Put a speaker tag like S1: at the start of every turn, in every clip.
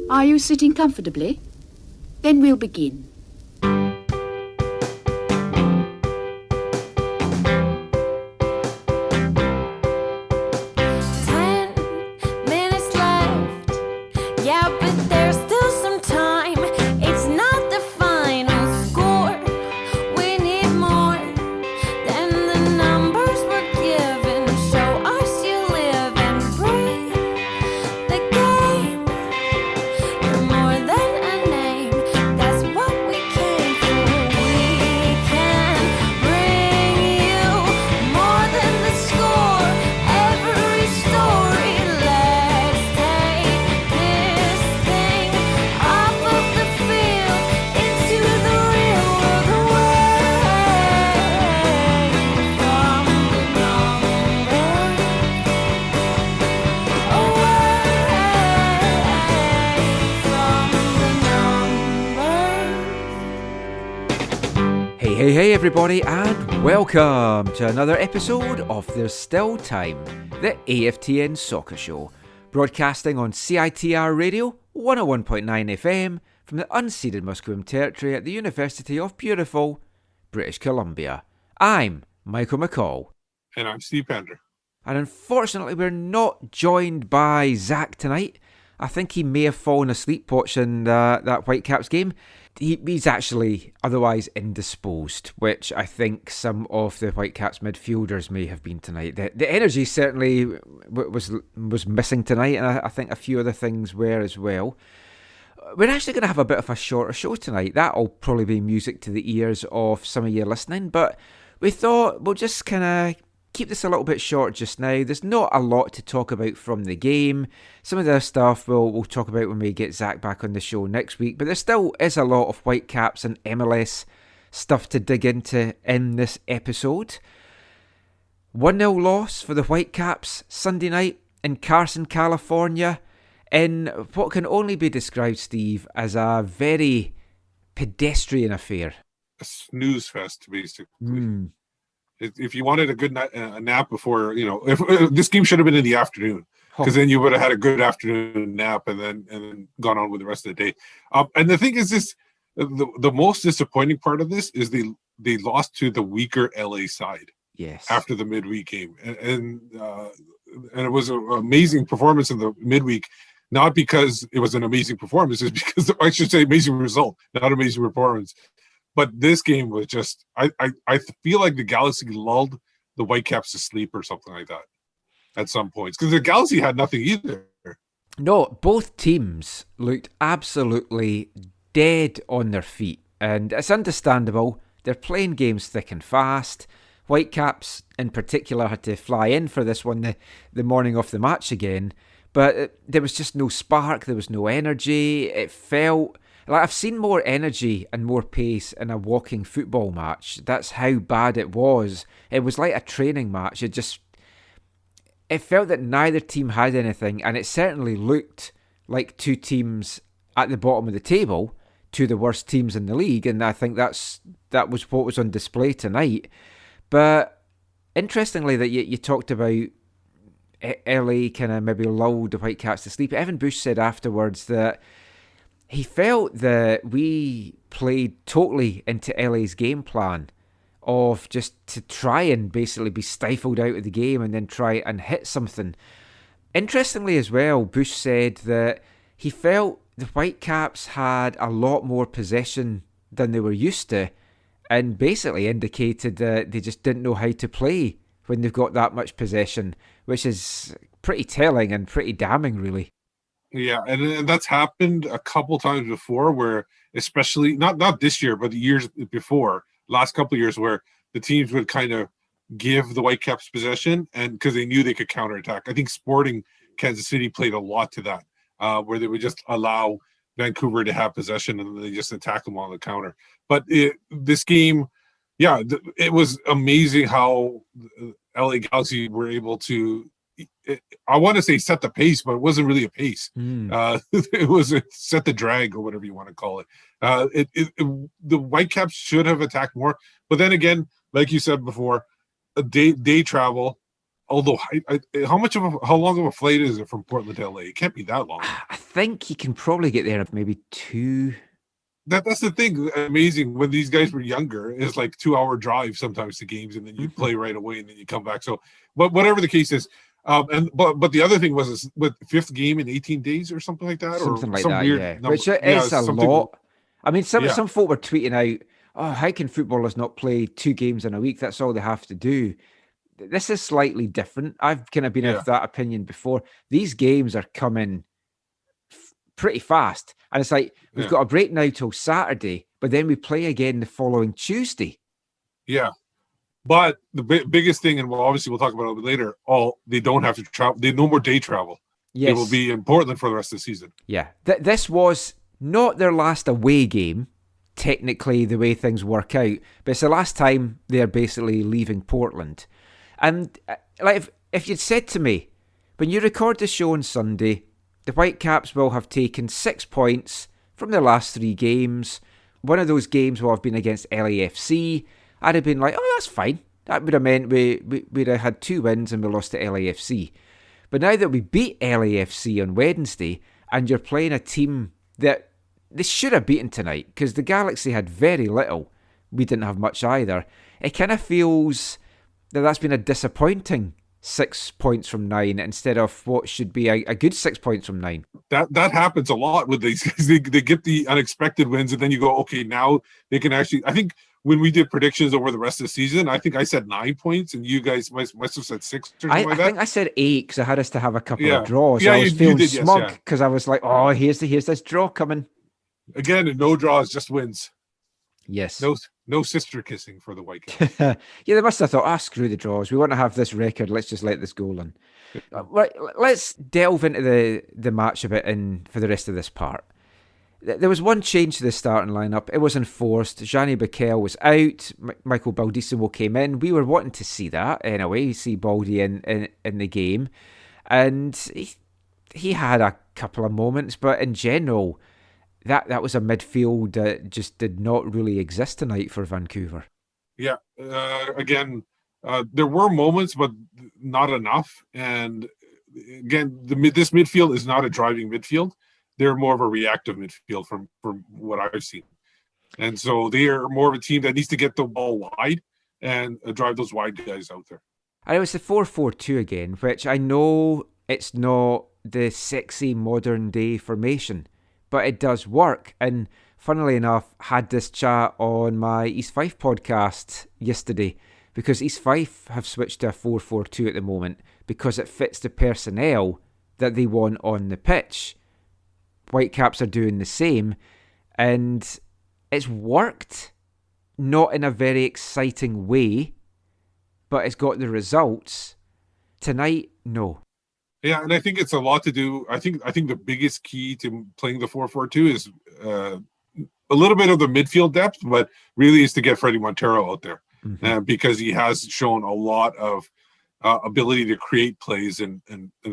S1: Are you sitting comfortably? Then we'll begin.
S2: Hey everybody, and welcome to another episode of There's Still Time, the AFTN Soccer Show, broadcasting on CITR Radio 101.9 FM from the unceded Musqueam Territory at the University of beautiful British Columbia. I'm Michael McCall.
S3: And I'm Steve Pender.
S2: And unfortunately we're not joined by Zach tonight. I think he may have fallen asleep watching that Whitecaps game. He's actually otherwise indisposed, which I think some of the Whitecaps midfielders may have been tonight. The energy certainly was missing tonight, and I think a few other things were as well. We're actually going to have a bit of a shorter show tonight. That'll probably be music to the ears of some of you listening, but we thought we'll just kind of keep this a little bit short just now. There's not a lot to talk about from the game. Some of the stuff we'll talk about when we get Zach back on the show next week, but there still is a lot of Whitecaps and MLS stuff to dig into in this episode. 1-0 loss for the Whitecaps Sunday night in Carson, California, in what can only be described, Steve, as a very pedestrian affair.
S3: A snooze fest, basically. If you wanted a good nap before, if this game should have been in the afternoon, because then you would have had a good afternoon nap and then gone on with the rest of the day. And the thing is, the most disappointing part of this is they lost to the weaker LA side.
S2: Yes. After
S3: the midweek game, and it was an amazing performance in the midweek, not because it was an amazing performance, it's because I should say amazing result, not amazing performance. But this game was just, I feel like the Galaxy lulled the Whitecaps to sleep or something like that at some points. Because the Galaxy had nothing either.
S2: No, both teams looked absolutely dead on their feet. And it's understandable. They're playing games thick and fast. Whitecaps in particular had to fly in for this one the morning of the match again. But there was just no spark. There was no energy. It felt like I've seen more energy and more pace in a walking football match. That's how bad it was. It was like a training match. It felt that neither team had anything, and it certainly looked like two teams at the bottom of the table, two of the worst teams in the league, and I think that was what was on display tonight. But interestingly, that you talked about LA kind of maybe lulled the Whitecaps to sleep. Evan Bush said afterwards that he felt that we played totally into LA's game plan of just to try and basically be stifled out of the game and then try and hit something. Interestingly as well, Bush said that he felt the Whitecaps had a lot more possession than they were used to, and basically indicated that they just didn't know how to play when they've got that much possession, which is pretty telling and pretty damning, really.
S3: Yeah, and that's happened a couple times before, where especially not this year, but the years before, last couple of years, where the teams would kind of give the Whitecaps possession, and because they knew they could counterattack. I think Sporting Kansas City played a lot to that, where they would just allow Vancouver to have possession and they just attack them on the counter. But this game, yeah, it was amazing how LA Galaxy were able to, I want to say set the pace, but it wasn't really a pace. It was set the drag, or whatever you want to call it. The Whitecaps should have attacked more, but then again, like you said before, day travel. Although, how long of a flight is it from Portland to LA? It can't be that long.
S2: I think you can probably get there in maybe 2.
S3: That's the thing. Amazing. When these guys were younger, it's like 2-hour drive sometimes to games, and then you play right away, and then you come back. So, but whatever the case is, but the other thing was is with 5th game in 18 days or something like that,
S2: Something
S3: or
S2: like
S3: some
S2: that,
S3: weird
S2: yeah.
S3: number.
S2: Which is a lot. I mean, some folk were tweeting out, "Oh, how can footballers not play 2 games in a week? That's all they have to do." This is slightly different. I've kind of been of that opinion before. These games are coming pretty fast, and it's like we've got a break now till Saturday, but then we play again the following Tuesday.
S3: Yeah, but the biggest thing, and obviously we'll talk about it a little bit later. They don't have to travel. They no more day travel.
S2: Yes,
S3: they will be in Portland for the rest of the season.
S2: Yeah, this was not their last away game, technically the way things work out, but it's the last time they're basically leaving Portland. And like if you'd said to me, when you record the show on Sunday, the Whitecaps will have taken 6 points from their last 3 games. One of those games will have been against LAFC. I'd have been like, oh, that's fine. That would have meant we'd have had 2 wins and we lost to LAFC. But now that we beat LAFC on Wednesday, and you're playing a team that they should have beaten tonight, because the Galaxy had very little. We didn't have much either. It kind of feels that that's been a disappointing 6 points from 9 instead of what should be a good 6 points from 9.
S3: That happens a lot with these guys. They get the unexpected wins, and then you go, okay, now they can actually. I think when we did predictions over the rest of the season, I think I said 9 points, and you guys must have said 6 or something like that.
S2: I think I said 8 because I had us to have a couple of draws. Yeah, I was feeling smug because I was like, oh, here's this draw coming.
S3: Again, no draws, just wins.
S2: Yes.
S3: No sister kissing for the Whitecaps.
S2: Yeah, they must have thought, screw the draws. We want to have this record. Let's just let this go on. Right, let's delve into the match a bit for the rest of this part. There was one change to the starting lineup. It was enforced. Gianni Bickel was out. Michael Baldissimo came in. We were wanting to see that anyway. See Baldy in the game, and he had a couple of moments, but in general, that was a midfield that just did not really exist tonight for Vancouver. Yeah,
S3: again, there were moments, but not enough. And again, this midfield is not a driving midfield. They're more of a reactive midfield from what I've seen. And so they are more of a team that needs to get the ball wide and drive those wide guys out there.
S2: And it was the 4-4-2 again, which I know it's not the sexy modern day formation, but it does work. And funnily enough, had this chat on my East Fife podcast yesterday, because East Fife have switched to a 4-4-2 at the moment because it fits the personnel that they want on the pitch. Whitecaps are doing the same, and it's worked, not in a very exciting way, but it's got the results. Tonight, no.
S3: Yeah, and I think it's a lot to do. I think the biggest key to playing the 4-4-2 is a little bit of the midfield depth, but really is to get Freddie Montero out there, because he has shown a lot of ability to create plays and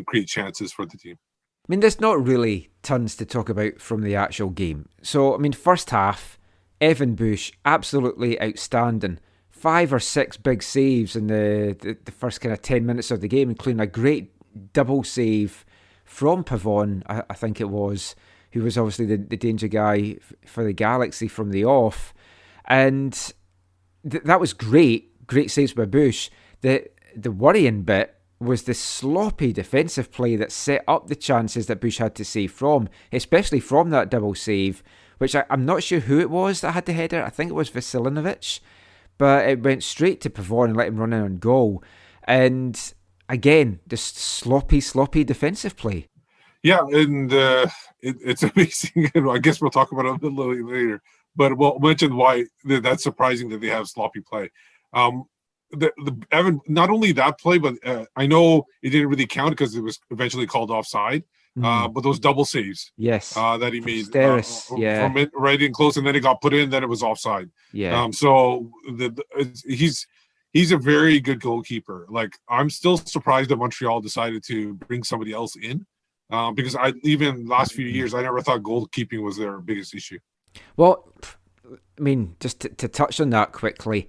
S3: create chances for the team.
S2: I mean, there's not really tons to talk about from the actual game. So, I mean, first half, Evan Bush, absolutely outstanding. 5 or 6 big saves in the first kind of 10 minutes of the game, including a great double save from Pavon, I think it was, who was obviously the danger guy for the Galaxy from the off. And that was great saves by Bush. The worrying bit was the sloppy defensive play that set up the chances that Bush had to save from, especially from that double save, which I'm not sure who it was that had the header. I think it was Veselinovic, but it went straight to Pavon and let him run in on goal. And again, just sloppy defensive play.
S3: Yeah, and it's amazing. I guess we'll talk about it a little later, but we'll mention why that's surprising that they have sloppy play. The Evan, not only that play, but I know it didn't really count because it was eventually called offside. But those double saves,
S2: yes,
S3: that he made
S2: from
S3: it right in close, and then it got put in, then it was offside.
S2: Yeah.
S3: So he's a very good goalkeeper. Like, I'm still surprised that Montreal decided to bring somebody else in, because even last few years I never thought goalkeeping was their biggest issue.
S2: Well, I mean, just to touch on that quickly.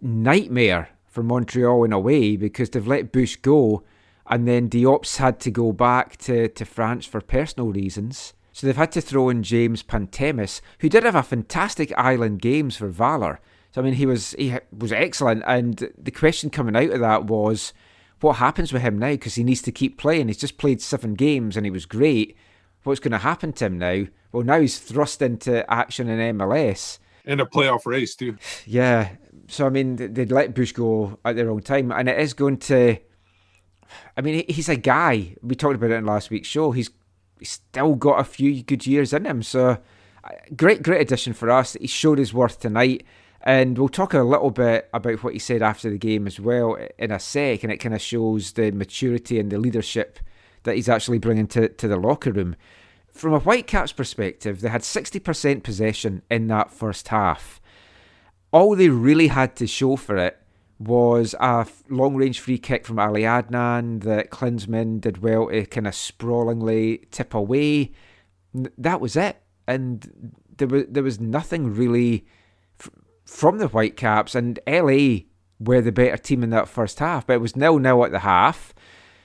S2: Nightmare for Montreal in a way, because they've let Bush go And then Diop's had to go back to France for personal reasons. So they've had to throw in James Pantemis, who did have a fantastic island games for Valor. So I mean, he was excellent. And the question coming out of that was, what happens with him now? Because he needs to keep playing. He's just played 7 games and he was great. What's going to happen to him now? Well, now he's thrust into action in MLS.
S3: And a playoff race too.
S2: Yeah. So, I mean, they'd let Bush go at the wrong time. And it is going to... I mean, he's a guy. We talked about it in last week's show. He's still got a few good years in him. So, great addition for us. He showed his worth tonight. And we'll talk a little bit about what he said after the game as well in a sec, and it kind of shows the maturity and the leadership that he's actually bringing to the locker room. From a Whitecaps perspective, they had 60% possession in that first half. All they really had to show for it was a long-range free kick from Ali Adnan that Klinsmann did well to kind of sprawlingly tip away. That was it. And there was nothing really... from the Whitecaps, and LA were the better team in that first half, but it was 0-0 at the half.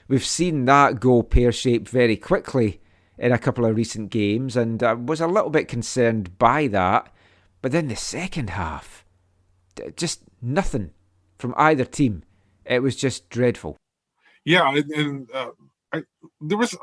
S2: We've seen that go pear-shaped very quickly in a couple of recent games, and I was a little bit concerned by that. But then the second half, just nothing from either team. It was just dreadful.
S3: Yeah, and there was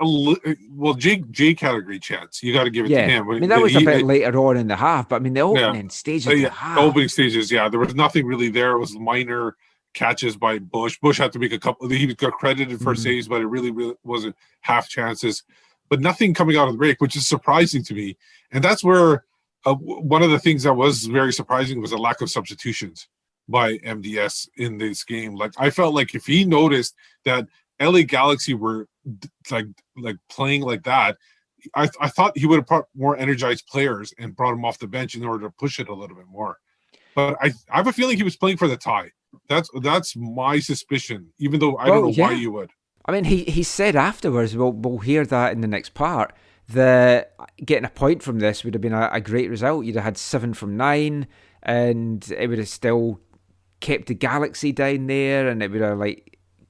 S3: Jake had a great chance. You got to give it to him.
S2: I mean, that was a bit later on in the half, but I mean, the opening stages of the half.
S3: Opening stages, there was nothing really there. It was minor catches by Bush. Bush had to make a couple. He got credited for saves, but it really wasn't half chances. But nothing coming out of the break, which is surprising to me. And that's where one of the things that was very surprising was a lack of substitutions by MDS in this game. Like, I felt like if he noticed that LA Galaxy were like playing like that, I thought he would have brought more energized players and brought them off the bench in order to push it a little bit more. But I have a feeling he was playing for the tie. That's my suspicion, even though I don't know why you would.
S2: I mean, he said afterwards, we'll hear that in the next part, that getting a point from this would have been a great result. You'd have had 7 from 9, and it would have still kept the Galaxy down there, and it would have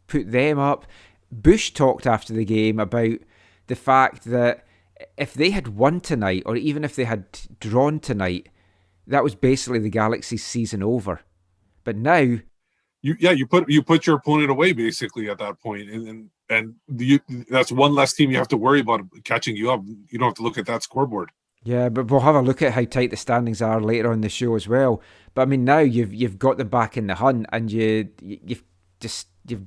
S2: put them up. Bush talked after the game about the fact that if they had won tonight, or even if they had drawn tonight, that was basically the Galaxy's season over. But now,
S3: you put your opponent away basically at that point, and that's one less team you have to worry about catching you up. You don't have to look at that scoreboard. Yeah,
S2: but we'll have a look at how tight the standings are later on in the show as well. But I mean, now you've got them back in the hunt, and you've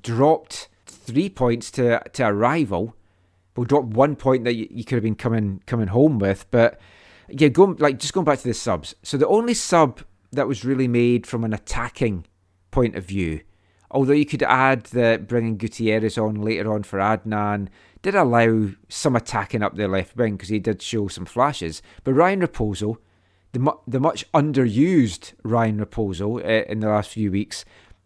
S2: dropped 3 points to a rival. We'll drop 1 point that you could have been coming home with. But yeah, going back to the subs. So the only sub that was really made from an attacking point of view, although you could add that bringing Gutierrez on later on for Adnan did allow some attacking up the left wing, because he did show some flashes. But Ryan Raposo, the much underused Ryan Raposo in the last few weeks,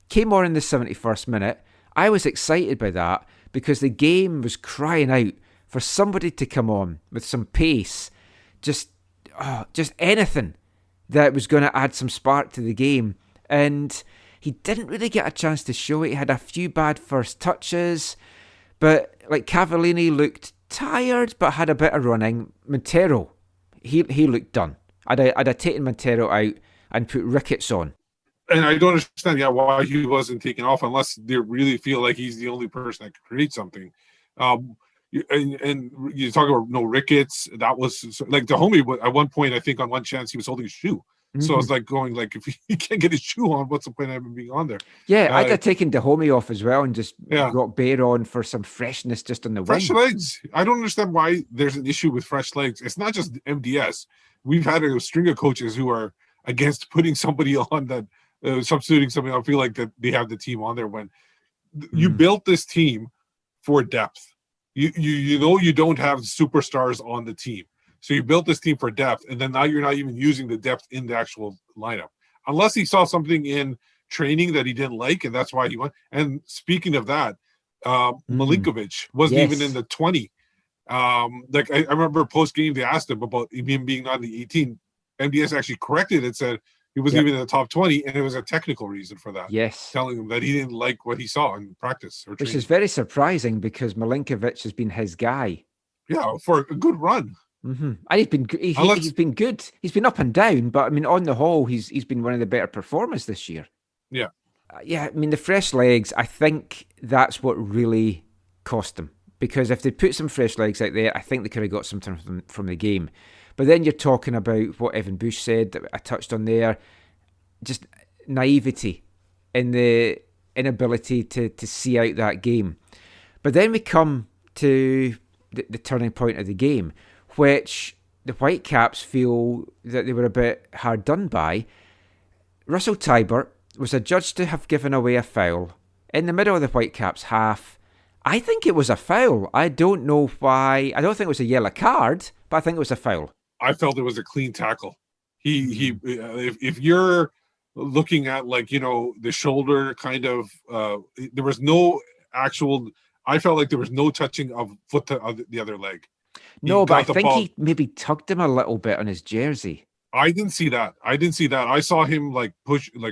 S2: came on in the 71st minute. I was excited by that because the game was crying out for somebody to come on with some pace, just anything that was going to add some spark to the game. And he didn't really get a chance to show it. He had a few bad first touches, but Cavallini looked tired but had a bit of running. Montero, he looked done. I'd have taken Montero out and put Ricketts on.
S3: And I don't understand why he wasn't taken off, unless they really feel like he's the only person that could create something. And you talk about Ricketts. That was like Dahomey. At one point, I think on one chance he was holding his shoe. Mm-hmm. So I was going if he can't get his shoe on, what's the point of him being on there?
S2: Yeah, I'd have taken Dahomey off as well and just brought Bear on for some freshness just on the
S3: fresh
S2: wing.
S3: Legs. I don't understand why there's an issue with fresh legs. It's not just MDS. We've had a string of coaches who are against putting somebody on that. Substituting something, I feel like that they have the team on there when you built this team for depth. You know you don't have superstars on the team, so you built this team for depth, and then now you're not even using the depth in the actual lineup, unless he saw something in training that he didn't like, and that's why he went. And speaking of that, Milinkovic wasn't even in the 20. I remember post game they asked him about him being on the 18. MDS actually corrected it and said, He wasn't even in the top 20, and it was a technical reason for that.
S2: Yes.
S3: Telling him that he didn't like what he saw in practice or training.
S2: Which is very surprising because Milinkovic has been his guy.
S3: Yeah, for a good run.
S2: Mm-hmm. And he's been good. He's been up and down, but I mean, on the whole, he's been one of the better performers this year.
S3: Yeah.
S2: I mean, the fresh legs, I think that's what really cost them. Because if they put some fresh legs out there, I think they could have got something from the game. But then you're talking about what Evan Bush said, that I touched on there, just naivety in the inability to see out that game. But then we come to the turning point of the game, which the Whitecaps feel that they were a bit hard done by. Russell Tybert was adjudged to have given away a foul in the middle of the Whitecaps half. I think it was a foul. I don't know why. I don't think it was a yellow card, but I think it was a foul.
S3: I felt it was a clean tackle. If you're looking at the shoulder kind of, there was no actual. I felt like there was no touching of foot to the other leg.
S2: No, but I think he maybe tugged him a little bit on his jersey.
S3: I didn't see that. I saw him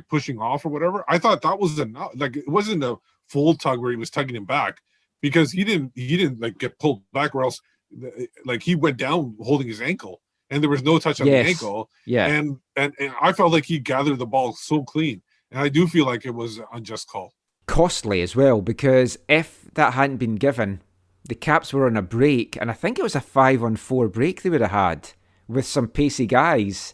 S3: pushing off or whatever. I thought that was enough. It wasn't a full tug where he was tugging him back, because he didn't get pulled back, or else he went down holding his ankle, and there was no touch on the ankle. Yeah. And I felt like he gathered the ball so clean, and I do feel like it was an unjust call.
S2: Costly as well, because if that hadn't been given, the Caps were on a break, and I think it was a 5-on-4 break they would have had with some pacey guys.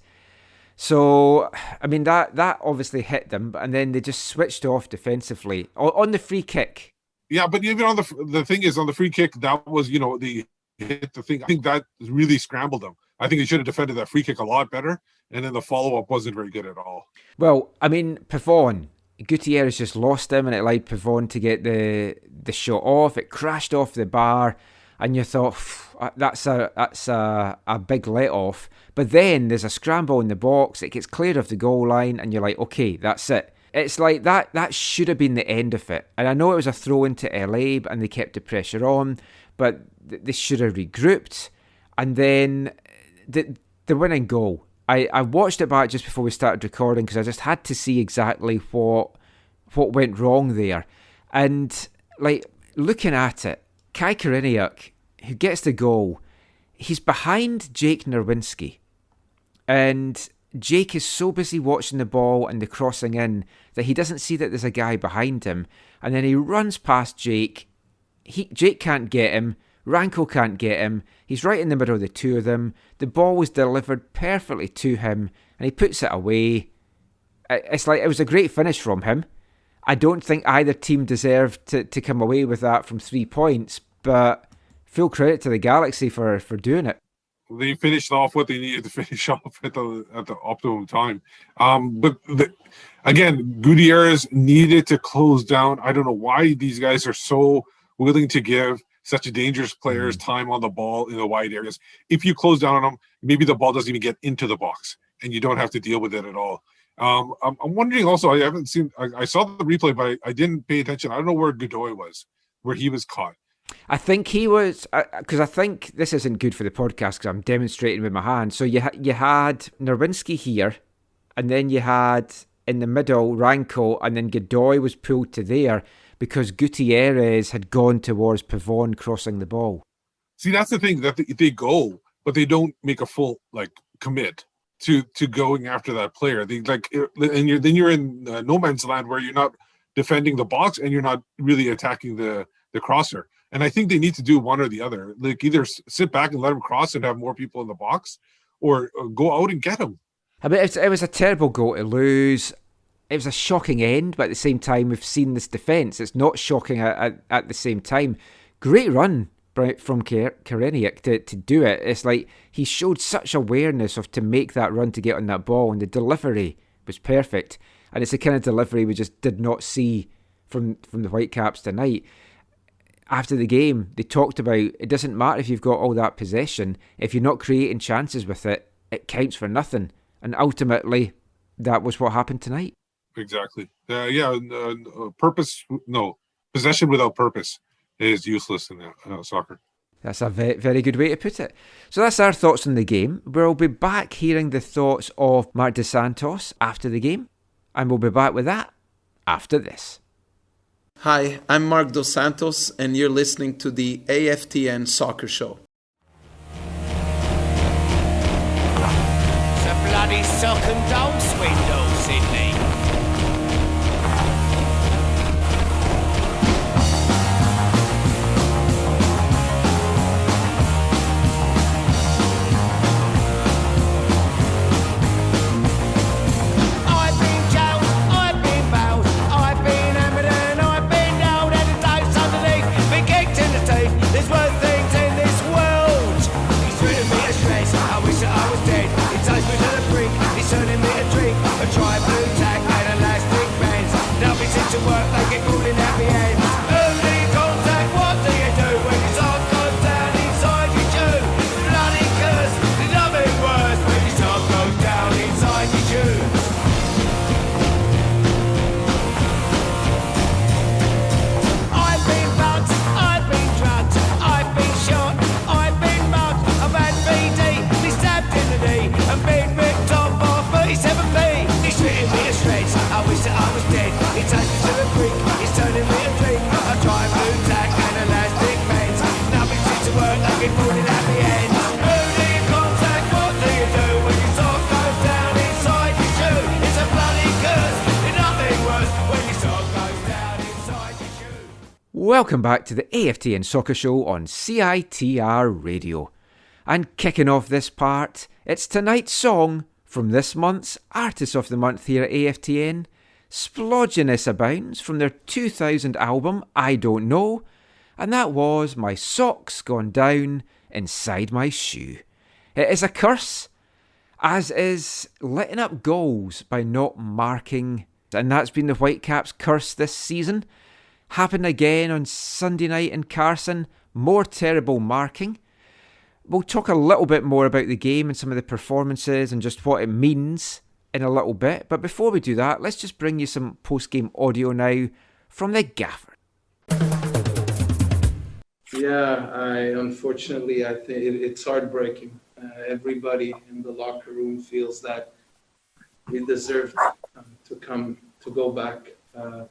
S2: So, I mean, that obviously hit them, and then they just switched off defensively on the free kick.
S3: Yeah, but even on the thing is, on the free kick, that was, they hit the thing. I think that really scrambled them. I think they should have defended that free kick a lot better, and then the follow-up wasn't very good at all. Well,
S2: I mean, Pavon, Gutierrez just lost him, and it allowed Pavon to get the shot off. It crashed off the bar, and you thought, that's a big let-off. But then there's a scramble in the box, it gets cleared of the goal line, and you're like, okay, that's it. It's like that should have been the end of it. And I know it was a throw into LA, and they kept the pressure on, but they should have regrouped. And then the winning goal. I watched it back just before we started recording, because I just had to see exactly what went wrong there. And looking at it, Kai Koreniuk, who gets the goal, he's behind Jake Nerwinski. And Jake is so busy watching the ball and the crossing in that he doesn't see that there's a guy behind him. And then he runs past Jake. Jake can't get him. Ranko can't get him. He's right in the middle of the two of them. The ball was delivered perfectly to him, and he puts it away. It's like it was a great finish from him. I don't think either team deserved to come away with that from 3 points, but full credit to the Galaxy for doing it.
S3: They finished off what they needed to finish off at the optimum time. Again, Gutierrez needed to close down. I don't know why these guys are so willing to give such a dangerous players time on the ball in the wide areas. If you close down on them, maybe the ball doesn't even get into the box, and you don't have to deal with it at all. I'm wondering also, I haven't seen, I saw the replay, but I didn't pay attention. I don't know where Godoy was, where he was caught.
S2: I think he was, because I think this isn't good for the podcast because I'm demonstrating with my hand. So you had Nerwinski here, and then you had in the middle Ranko, and then Godoy was pulled to there because Gutierrez had gone towards Pavon crossing the ball.
S3: See, that's the thing, that they go, but they don't make a full commit to going after that player. They and you're in no man's land where you're not defending the box and you're not really attacking the crosser. And I think they need to do one or the other. Either sit back and let him cross and have more people in the box, or go out and get him.
S2: I mean, it was a terrible goal to lose. It was a shocking end, but at the same time, we've seen this defence. It's not shocking at the same time. Great run from Koreniuk to do it. It's like he showed such awareness to make that run to get on that ball, and the delivery was perfect. And it's the kind of delivery we just did not see from the Whitecaps tonight. After the game, they talked about it doesn't matter if you've got all that possession. If you're not creating chances with it, it counts for nothing. And ultimately, that was what happened tonight.
S3: Exactly. Possession without purpose is useless in soccer.
S2: That's a very, very good way to put it. So that's our thoughts on the game. We'll be back hearing the thoughts of Marc Dos Santos after the game, and we'll be back with that after this.
S4: Hi, I'm Marc Dos Santos, and you're listening to the AFTN Soccer Show.
S5: It's a bloody sock and dole swindle, Sydney. I've been jailed, I've been bailed, I've been hammered and I've been nailed, and the dopes underneath, been kicked in the teeth. There's worse things in this world. He's turning me to shreds, I wish that I was dead. He takes me to the brink, he's turning me to drink. A tri-blue tack and elastic bands. Nothing seems to work, they get pulled in happy hands. Early contact, what do you do when your sock goes down inside your shoe? Bloody curse, there's nothing worse when your sock goes down inside your shoe. I've been bugged, I've been drugged, I've been shot, I've been mugged, I've had BD, been stabbed in the knee, and been ripped off by 37p. He's treating me to shreds, I wish that I was dead. He takes me to the brink, he's turning me to drink. I try blue tack and elastic bands. Nothing seems to work, I get pulled in happy hands. Early contact, what do you do when your sock goes down inside your shoe? It's a bloody curse, there's nothing worse when your sock goes down inside your shoe.
S2: Welcome back to the AFTN Soccer Show on CITR Radio. And kicking off this part, it's tonight's song from this month's Artist of the Month here at AFTN. Splodginess abounds from their 2000 album I Don't Know, and that was My Sock's Gone Down Inside My Shoe. It is a curse, as is letting up goals by not marking, and that's been the Whitecaps' curse this season. Happened again on Sunday night in Carson, more terrible marking. We'll talk a little bit more about the game and some of the performances and just what it means in a little bit. But before we do that, let's just bring you some post-game audio now from the gaffer.
S4: Yeah, unfortunately, I think it's heartbreaking. Everybody in the locker room feels that we deserved to go back to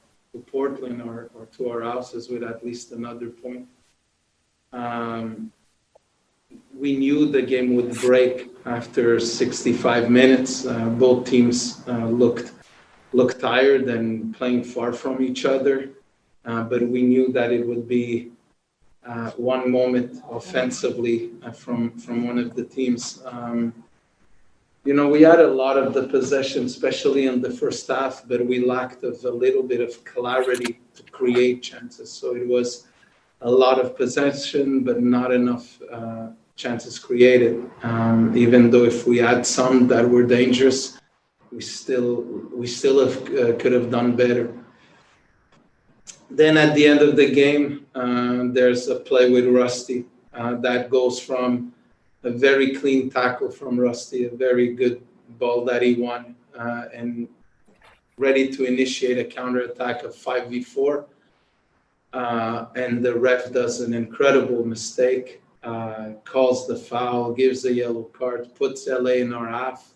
S4: Portland or to our houses with at least another point. We knew the game would break after 65 minutes. Both teams looked tired and playing far from each other, but we knew that it would be one moment offensively from one of the teams. We had a lot of the possession, especially in the first half, but we lacked of a little bit of clarity to create chances. So it was a lot of possession, but not enough chances created. Even though if we had some that were dangerous, we still could have done better. Then at the end of the game, there's a play with Rusty that goes from a very clean tackle from Rusty, a very good ball that he won, and ready to initiate a counterattack of 5v4. And the ref does an incredible mistake, calls the foul, gives a yellow card, puts LA in our half.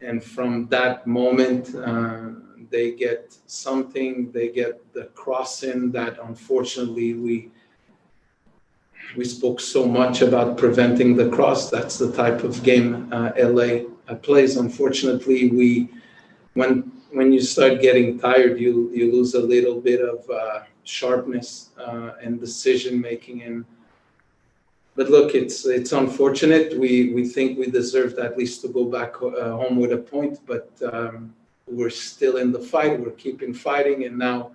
S4: And from that moment, they get something, they get the cross in that unfortunately we spoke so much about preventing the cross. That's the type of game LA plays. Unfortunately, when you start getting tired, you lose a little bit of sharpness and decision making. But look, it's unfortunate. We think we deserved at least to go back home with a point, but we're still in the fight. We're keeping fighting, and now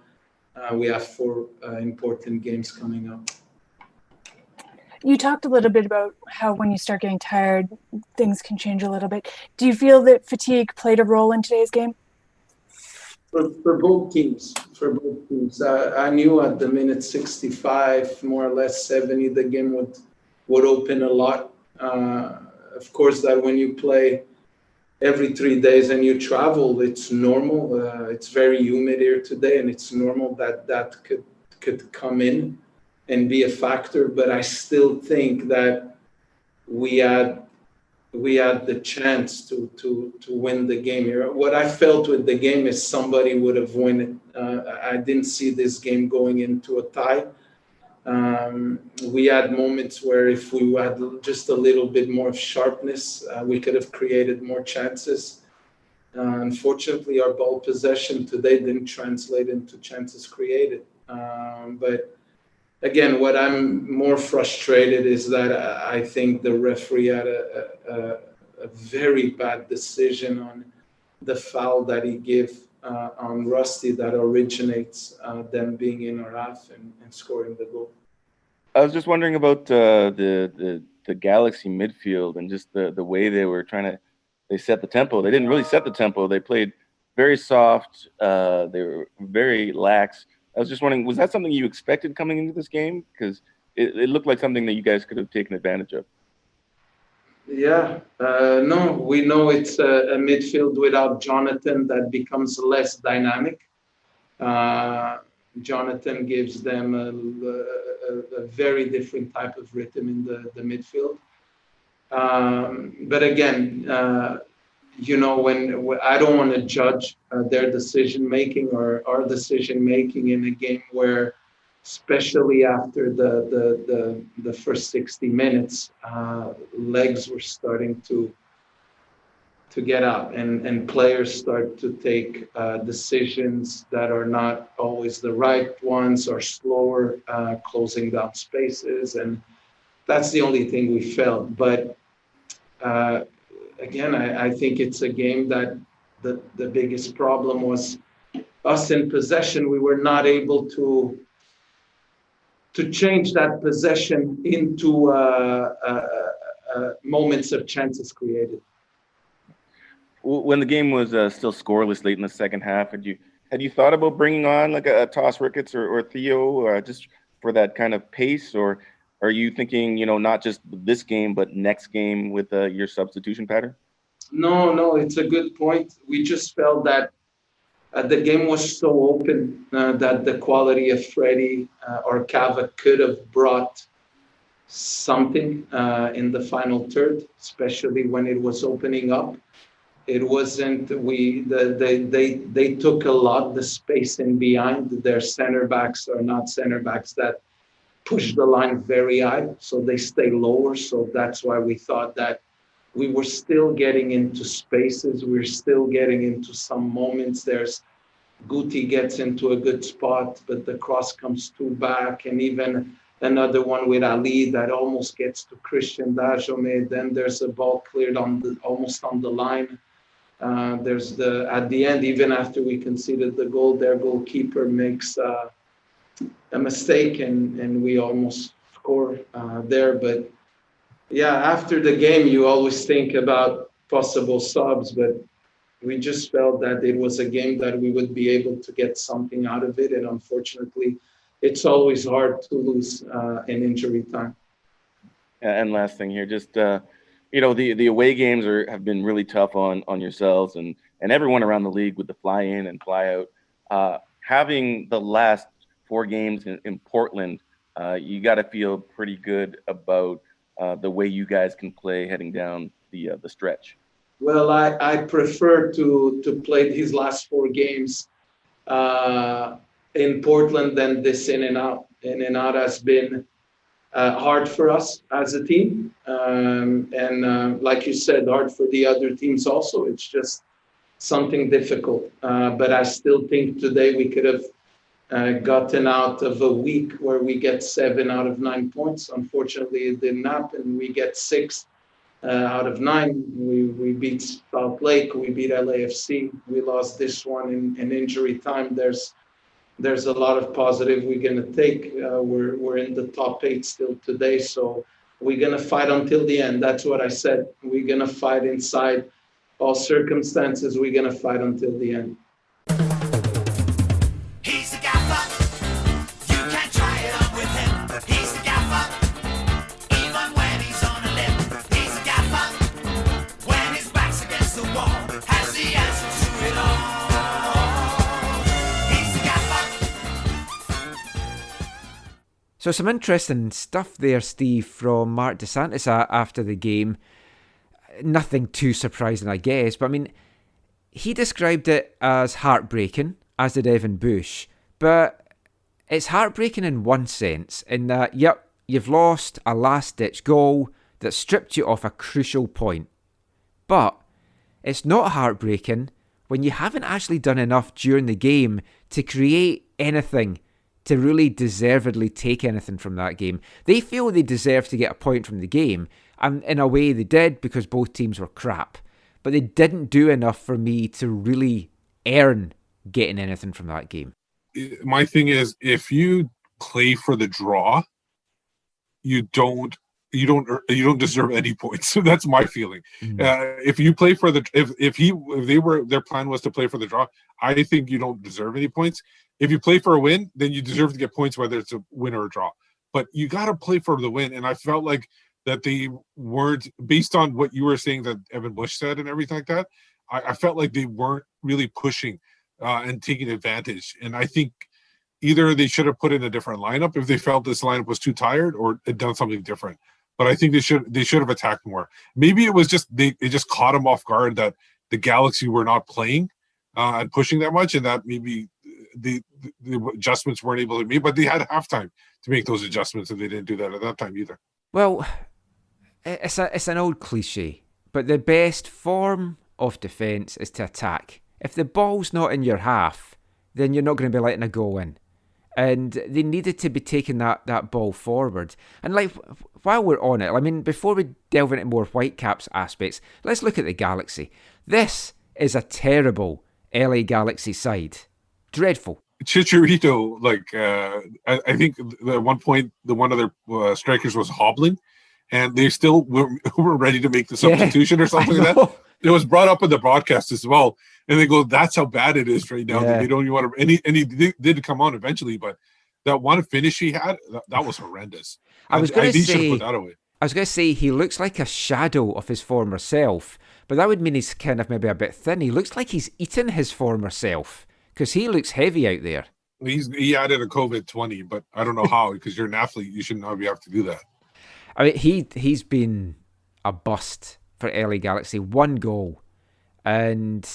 S4: we have 4 important games coming up.
S6: You talked a little bit about how when you start getting tired, things can change a little bit. Do you feel that fatigue played a role in today's game?
S4: For both teams. I knew at the minute 65, more or less 70, the game would open a lot. Of course, that when you play every 3 days and you travel, it's normal. It's very humid here today, and it's normal that could come in. and be a factor, but I still think that we had the chance to win the game here. What I felt with the game is somebody would have won it. I didn't see this game going into a tie. We had moments where if we had just a little bit more of sharpness, we could have created more chances. Unfortunately, our ball possession today didn't translate into chances created. But again, what I'm more frustrated is that I think the referee had a very bad decision on the foul that he gave on Rusty that originates them being in our half and scoring the goal.
S7: I was just wondering about the Galaxy midfield and just the way they were they set the tempo. They didn't really set the tempo. They played very soft. They were very lax. I was just wondering, was that something you expected coming into this game? Because it looked like something that you guys could have taken advantage of.
S4: Yeah, no, we know it's a midfield without Jonathan that becomes less dynamic. Jonathan gives them a very different type of rhythm in the midfield. But again, when I don't want to judge their decision making or our decision making in a game where, especially after the first 60 minutes, legs were starting to get out and players start to take decisions that are not always the right ones or slower, closing down spaces, and that's the only thing we felt. But again, I think it's a game that the biggest problem was us in possession. We were not able to change that possession into moments of chances created.
S7: When the game was still scoreless late in the second half, had you thought about bringing on like a Toss Ricketts or Theo just for that kind of pace, or are you thinking, not just this game but next game with your substitution pattern? No,
S4: it's a good point. We just felt that the game was so open that the quality of Freddie or Cava could have brought something in the final third, especially when it was opening up. It wasn't, they took a lot the space in behind. Their center backs are not center backs that push the line very high, so they stay lower. So that's why we thought that we were still getting into spaces. We're still getting into some moments. Guti gets into a good spot, but the cross comes too back, and even another one with Ali that almost gets to Christian Dajome. Then there's a ball cleared almost on the line. There's at the end, even after we conceded the goal, their goalkeeper makes a mistake, and we almost score there. But yeah, after the game, you always think about possible subs, but we just felt that it was a game that we would be able to get something out of it. And unfortunately, it's always hard to lose in injury time.
S7: And last thing here, just, the away games have been really tough on yourselves and everyone around the league with the fly in and fly out. Having the last 4 games in Portland, you got to feel pretty good about the way you guys can play heading down the stretch.
S4: Well, I prefer to play these last 4 games in Portland than this in and out. In and out has been hard for us as a team. And like you said, hard for the other teams also. It's just something difficult. But I still think today we could have gotten out of a week where we get 7 out of 9 points. Unfortunately, it didn't happen. We get 6 out of 9. We beat South Lake. We beat LAFC. We lost this one in injury time. There's a lot of positive we're going to take. We're in the top 8 still today. So we're going to fight until the end. That's what I said. We're going to fight inside all circumstances. We're going to fight until the end.
S5: He's the gaffer. You can't try it on with him. He's the gaffer. Even when he's on a limb. He's the gaffer. When his back's against the wall. Has the answer to it all. He's the gaffer.
S2: So some interesting stuff there, Steve, from Marc Dos Santos after the game. Nothing too surprising, I guess, but I mean, he described it as heartbreaking, as did Evan Bush, but it's heartbreaking in one sense, in that, yep, you've lost a last-ditch goal that stripped you off a crucial point. But it's not heartbreaking when you haven't actually done enough during the game to create anything, to really deservedly take anything from that game. They feel they deserve to get a point from the game, and in a way they did because both teams were crap. But they didn't do enough for me to really earn getting anything from that game.
S3: My thing is, if you play for the draw, you don't deserve any points. So that's my feeling. If you play for the if their plan was to play for the draw, I think you don't deserve any points. If you play for a win, then you deserve to get points, whether it's a win or a draw. But you got to play for the win. And I felt like that they weren't, based on what you were saying that Evan Bush said and everything like that, I felt like they weren't really pushing and taking advantage. And I think either they should have put in a different lineup if they felt this lineup was too tired, or had done something different. But I think they should have attacked more. Maybe it was just it just caught them off guard that the Galaxy were not playing and pushing that much, and that maybe the adjustments weren't able to be. But they had halftime to make those adjustments, and they didn't do that at that time either.
S2: Well, it's an old cliche, but the best form of defence is to attack. If the ball's not in your half, then you're not going to be letting a goal in. And they needed to be taking that ball forward. And like, while we're on it, I mean, before we delve into more Whitecaps aspects, let's look at the Galaxy. This is a terrible LA Galaxy side. Dreadful.
S3: Chicharito, I think at one point, one of their strikers was hobbling, and they still were ready to make the substitution or something like that. It was brought up in the broadcast as well, and they go, "That's how bad it is right now." They don't even want to. And he did come on eventually, but that one finish he had, that was horrendous.
S2: I was going to say,
S3: put that away.
S2: I was going to say he looks like a shadow of his former self, but that would mean he's kind of maybe a bit thin. He looks like he's eaten his former self because he looks heavy out there.
S3: He added a COVID-20, but I don't know how, because you're an athlete, you shouldn't have to do that.
S2: I mean, he's been a bust for LA Galaxy. 1 goal, and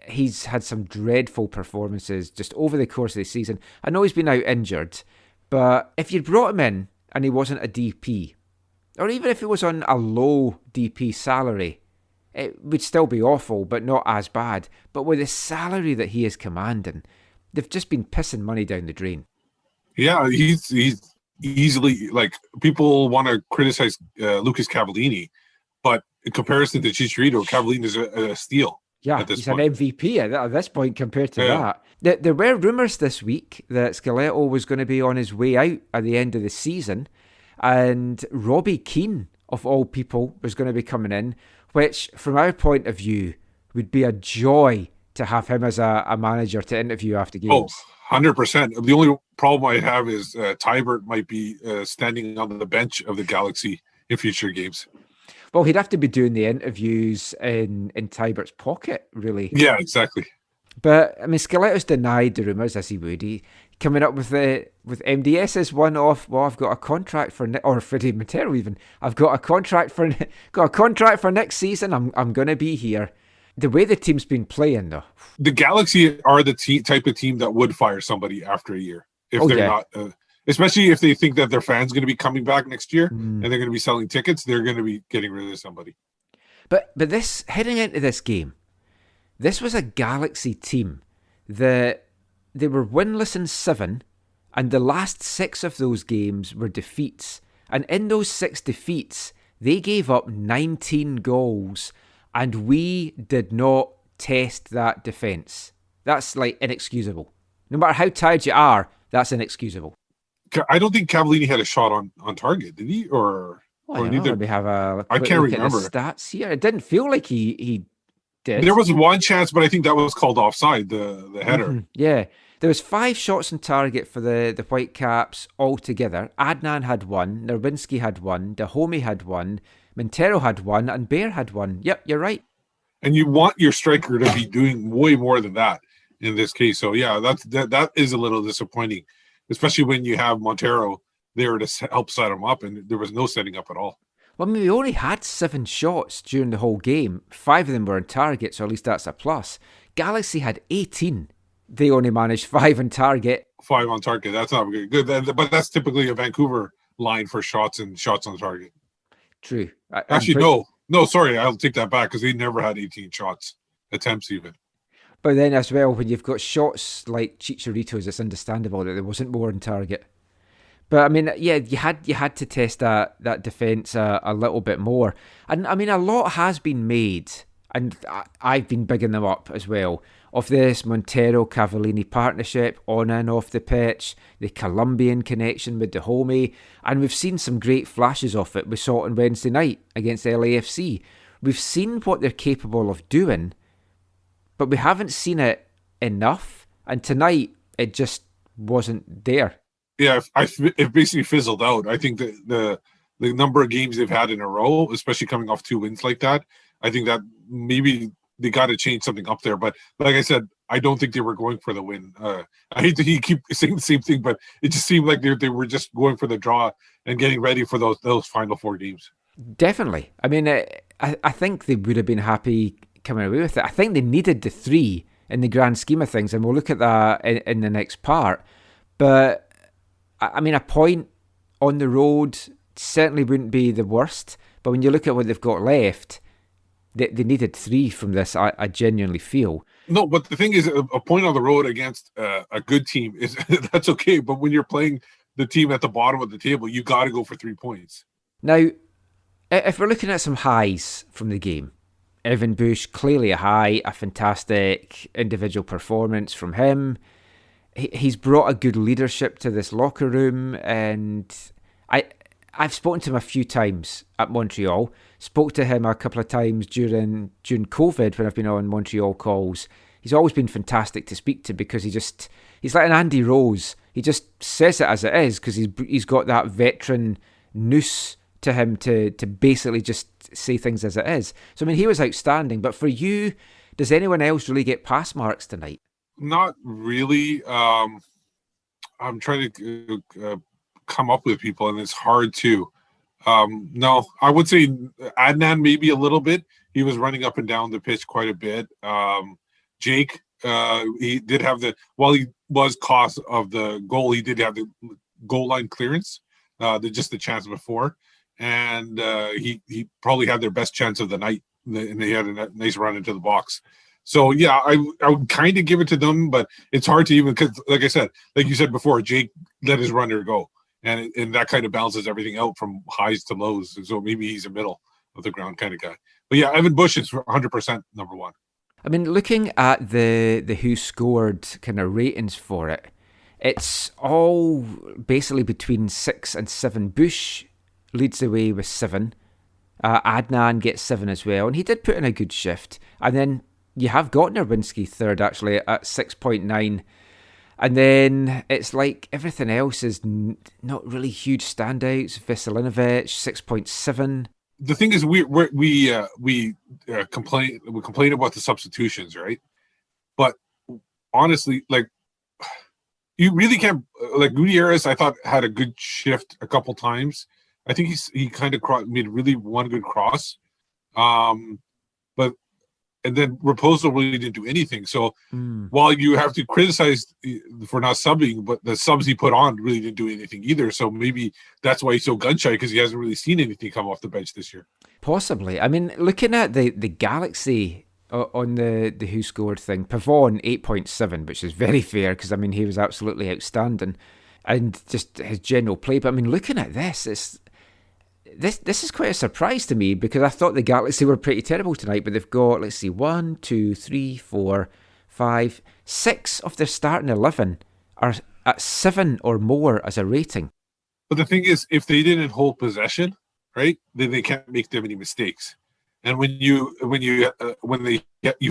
S2: he's had some dreadful performances just over the course of the season. I know he's been out injured, but if you brought him in and he wasn't a DP, or even if he was on a low DP salary, it would still be awful, but not as bad. But with the salary that he is commanding, they've just been pissing money down the drain. Yeah,
S3: he's easily, like, people want to criticize Lucas Cavallini, but in comparison to Chicharito, Cavallini is a steal.
S2: Yeah,
S3: at this
S2: he's
S3: point.
S2: an MVP at this point compared to that. There were rumours this week that Scaletta was going to be on his way out at the end of the season, and Robbie Keane, of all people, was going to be coming in, which, from our point of view, would be a joy to have him as a manager to interview after games.
S3: 100%. The only problem I have is Tybert might be standing on the bench of the Galaxy in future games.
S2: Well, he'd have to be doing the interviews in Tybert's pocket, really.
S3: Yeah, exactly.
S2: But, I mean, Scaletta's denied the rumours, as he would. He coming up with MDS's one-off, well, I've got a contract for, or Freddie Montero even, I've got a contract for next season, I'm going to be here. The way the team's been playing, though.
S3: The Galaxy are the type of team that would fire somebody after a year. If they're not... especially if they think that their fans going to be coming back next year and they're going to be selling tickets, they're going to be getting rid of somebody.
S2: But this, heading into this game, this was a Galaxy team that they were winless in 7, and the last 6 of those games were defeats. And in those 6 defeats, they gave up 19 goals, and we did not test that defence. That's like inexcusable. No matter how tired you are, that's inexcusable.
S3: I don't think Cavallini had a shot on target, did he? Or neither?
S2: We have
S3: I can't remember
S2: the stats here. It didn't feel like he did.
S3: There was one chance, but I think that was called offside. The header.
S2: Mm-hmm. Yeah, there was 5 shots on target for the Whitecaps altogether. Adnan had 1, Nerwinski had 1, Dahomey had 1, Montero had 1, and Bear had 1. Yep, you're right.
S3: And you want your striker to be doing way more than that in this case. So yeah, that is a little disappointing, especially when you have Montero there to help set them up, and there was no setting up at all.
S2: Well, I mean, we only had 7 shots during the whole game. 5 of them were on target, so at least that's a plus. Galaxy had 18. They only managed 5 on target.
S3: 5 on target. That's not good. But that's typically a Vancouver line for shots and shots on target.
S2: True.
S3: Actually, no, sorry, I'll take that back because they never had 18 shots attempts even.
S2: But then as well, when you've got shots like Chicharito's, it's understandable that there wasn't more on target. But I mean, yeah, you had to test that defence a little bit more. And I mean, a lot has been made, and I've been bigging them up as well, of this Montero-Cavallini partnership on and off the pitch, the Colombian connection with Dahomey, and we've seen some great flashes of it. We saw it on Wednesday night against LAFC. We've seen what they're capable of doing, but we haven't seen it enough, and tonight it just wasn't there.
S3: Yeah, it basically fizzled out. I think the number of games they've had in a row, especially coming off 2 wins like that, I think that maybe they got to change something up there. But like I said, I don't think they were going for the win. I hate to keep saying the same thing, but it just seemed like they were just going for the draw and getting ready for those final 4 games.
S2: Definitely. I mean, I think they would have been happy coming away with it. I think they needed the 3 in the grand scheme of things, and we'll look at that in the next part. But I mean, a point on the road certainly wouldn't be the worst, but when you look at what they've got left, they needed 3 from this, I genuinely feel.
S3: No, but the thing is, a point on the road against a good team, is that's okay, but when you're playing the team at the bottom of the table, you got to go for 3 points.
S2: Now, if we're looking at some highs from the game, Evan Bush, clearly a high, a fantastic individual performance from him. He's brought a good leadership to this locker room, and I've spoken to him a few times at Montreal. Spoke to him a couple of times during COVID when I've been on Montreal calls. He's always been fantastic to speak to because he's like an Andy Rose. He just says it as it is because he's got that veteran nous to him to basically just say things as it is. So I mean, he was outstanding. But for you, does anyone else really get pass marks tonight?
S3: Not really. I'm trying to come up with people, and it's hard to. No, I would say Adnan maybe a little bit. He was running up and down the pitch quite a bit. Jake, he did have while he was cost of the goal, he did have the goal line clearance, just the chance before, and he probably had their best chance of the night, and they had a nice run into the box. So, yeah, I would kind of give it to them, but it's hard to even, because, like I said, like you said before, Jake let his runner go, and that kind of balances everything out from highs to lows. And so maybe he's a middle of the ground kind of guy. But, yeah, Evan Bush is 100% number 1.
S2: I mean, looking at the who scored kind of ratings for it, it's all basically between 6 and 7. Bush leads the way with 7. Adnan gets 7 as well, and he did put in a good shift. And then you have got Nerwinski third, actually, at 6.9. And then it's like everything else is not really huge standouts. Veselinovic, 6.7.
S3: The thing is, we complain about the substitutions, right? But honestly, like, you really can't. Like, Gutierrez, I thought had a good shift a couple times. I think he kind of made really one good cross, but. And then Raposo really didn't do anything. So while you have to criticize for not subbing, but the subs he put on really didn't do anything either. So maybe that's why he's so gun-shy, because he hasn't really seen anything come off the bench this year. Possibly.
S2: I mean, looking at the Galaxy on the who scored thing, Pavon 8.7, which is very fair because, I mean, he was absolutely outstanding. And just his general play. But, I mean, looking at this, This is quite a surprise to me because I thought the Galaxy were pretty terrible tonight, but they've got, let's see, 1, 2, 3, 4, 5, 6 of their starting 11 are at 7 or more as a rating.
S3: But the thing is, if they didn't hold possession, right, then they can't make that many mistakes. And when you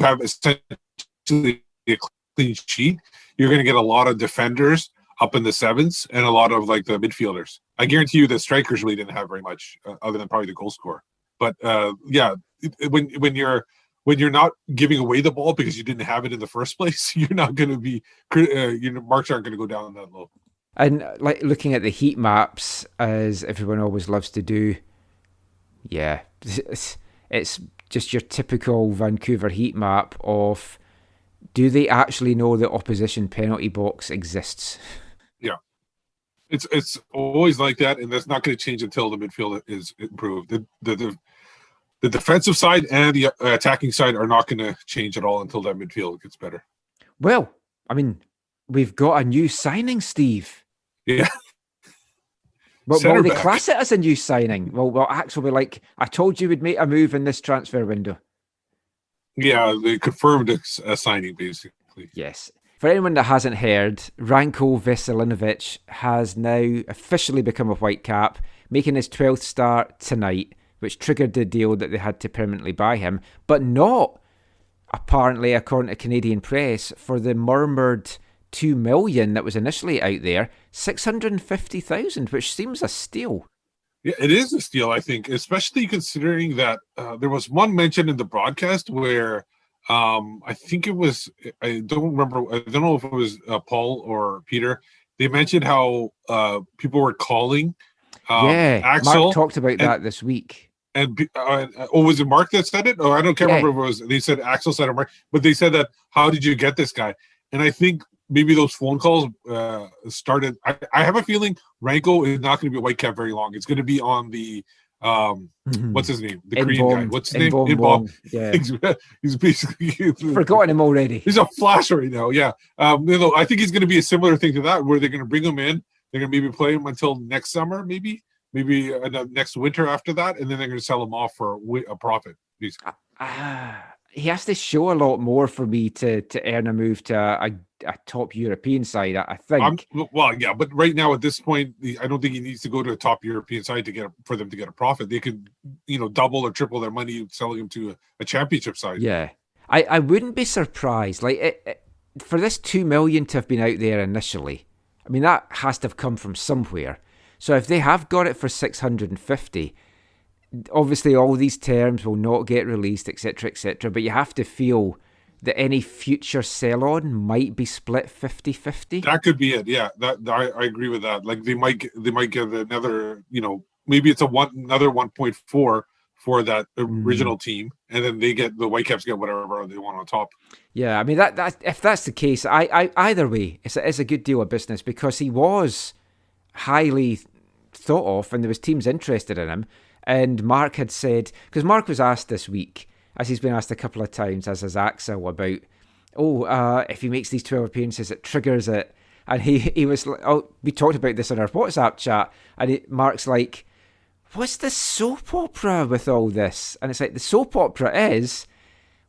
S3: have essentially a clean sheet, you're going to get a lot of defenders up in the 7s and a lot of like the midfielders. I guarantee you the strikers really didn't have very much other than probably the goal scorer. But when you're not giving away the ball because you didn't have it in the first place, you're not going to be your marks aren't going to go down that low.
S2: And like looking at the heat maps, as everyone always loves to do, yeah, it's just your typical Vancouver heat map of, do they actually know the opposition penalty box exists?
S3: Yeah. It's always like that, and that's not going to change until the midfield is improved. The defensive side and the attacking side are not going to change at all until that midfield gets better.
S2: Well, I mean, we've got a new signing, Steve.
S3: Yeah.
S2: But will they
S3: back.
S2: class it as a new signing? Well, Axel will be like, I told you we'd make a move in this transfer window.
S3: Yeah, they confirmed a signing, basically.
S2: Yes. For anyone that hasn't heard, Ranko Veselinovic has now officially become a Whitecap, making his 12th start tonight, which triggered the deal that they had to permanently buy him, but not, apparently, according to Canadian press, for the murmured $2 million that was initially out there, $650,000, which seems a steal.
S3: Yeah, it is a steal, I think, especially considering that there was one mention in the broadcast where I think it was, I don't know if it was Paul or Peter. They mentioned how people were calling Axel.
S2: Mark talked about that this week.
S3: And was it Mark that said it? Oh, can't remember if it was. They said Axel said it, Mark, but they said that, how did you get this guy? And I think maybe those phone calls started. I have a feeling Ranko is not going to be a Whitecap very long. It's going to be on the what's his name? The Korean guy. What's his name? Inbom.
S2: Yeah.
S3: He's basically
S2: forgotten him already.
S3: He's a flash right now. Yeah. I think he's going to be a similar thing to that, where they're going to bring him in. They're going to maybe play him until next summer, maybe next winter after that, and then they're going to sell him off for a profit.
S2: He has to show a lot more for me to earn a move to a top European side, I think.
S3: But right now at this point, I don't think he needs to go to a top European side for them to get a profit. They could, double or triple their money selling him to a championship side.
S2: Yeah, I wouldn't be surprised. Like for this $2 million to have been out there initially, I mean that has to have come from somewhere. So if they have got it for 650, obviously all these terms will not get released, etc., etc. But you have to feel that any future sell-on might be split 50-50.
S3: That could be it. Yeah, I agree with that. Like they might get another, maybe it's another 1.4 for that original team, and then the Whitecaps get whatever they want on top.
S2: Yeah, I mean that if that's the case, I either way, it's a good deal of business, because he was highly thought of and there was teams interested in him. And Mark had said, because Mark was asked this week, as he's been asked a couple of times, as has Axel, about, if he makes these 12 appearances, it triggers it. And he was like, we talked about this on our WhatsApp chat, and Mark's like, what's the soap opera with all this? And it's like, the soap opera is,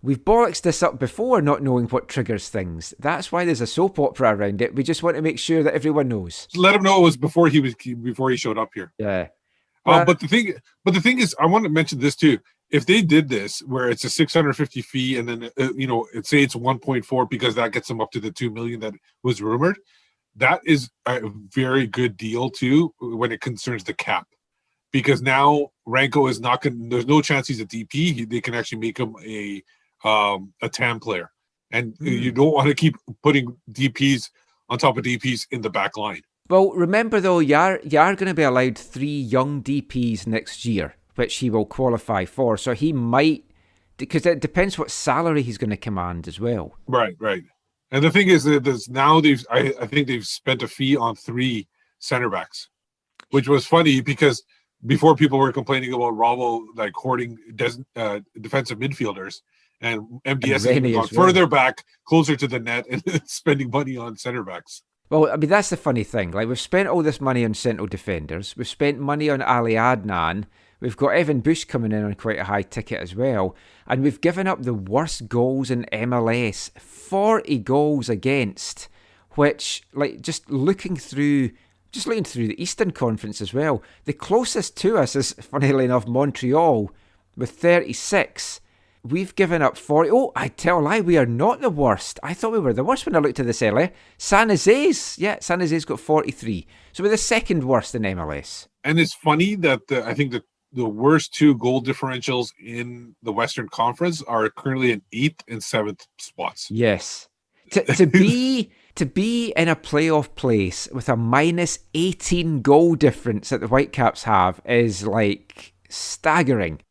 S2: we've bollocksed this up before, not knowing what triggers things. That's why there's a soap opera around it. We just want to make sure that everyone knows.
S3: Let him know it was before he showed up here.
S2: Yeah.
S3: But the thing is, I want to mention this too. If they did this, where it's a 650 fee, and then say it's 1.4 because that gets them up to the 2 million that was rumored, that is a very good deal too when it concerns the cap, because now Ranko is not going. There's no chance he's a DP. They can actually make him a TAM player, and you don't want to keep putting DPs on top of DPs in the back line.
S2: Well, remember though, you are going to be allowed 3 young DPs next year, which he will qualify for. So he might, because it depends what salary he's going to command as well.
S3: Right. And the thing is that now I think they've spent a fee on 3 center backs, which was funny because before people were complaining about Rabo like hoarding defensive midfielders, and MDS has gone further back, closer to the net, and spending money on center backs.
S2: Well, I mean, that's the funny thing. Like, we've spent all this money on central defenders. We've spent money on Ali Adnan. We've got Evan Bush coming in on quite a high ticket as well. And we've given up the worst goals in MLS. 40 goals against, which, like, just looking through the Eastern Conference as well, the closest to us is, funnily enough, Montreal with 36. We've given up 40. Oh, I tell a lie, we are not the worst. I thought we were the worst when I looked at this earlier. San Jose's got 43. So we're the second worst in MLS.
S3: And it's funny that I think the worst 2 goal differentials in the Western Conference are currently in 8th and 7th spots.
S2: Yes. To be in a playoff place with a minus 18 goal difference that the Whitecaps have is like staggering.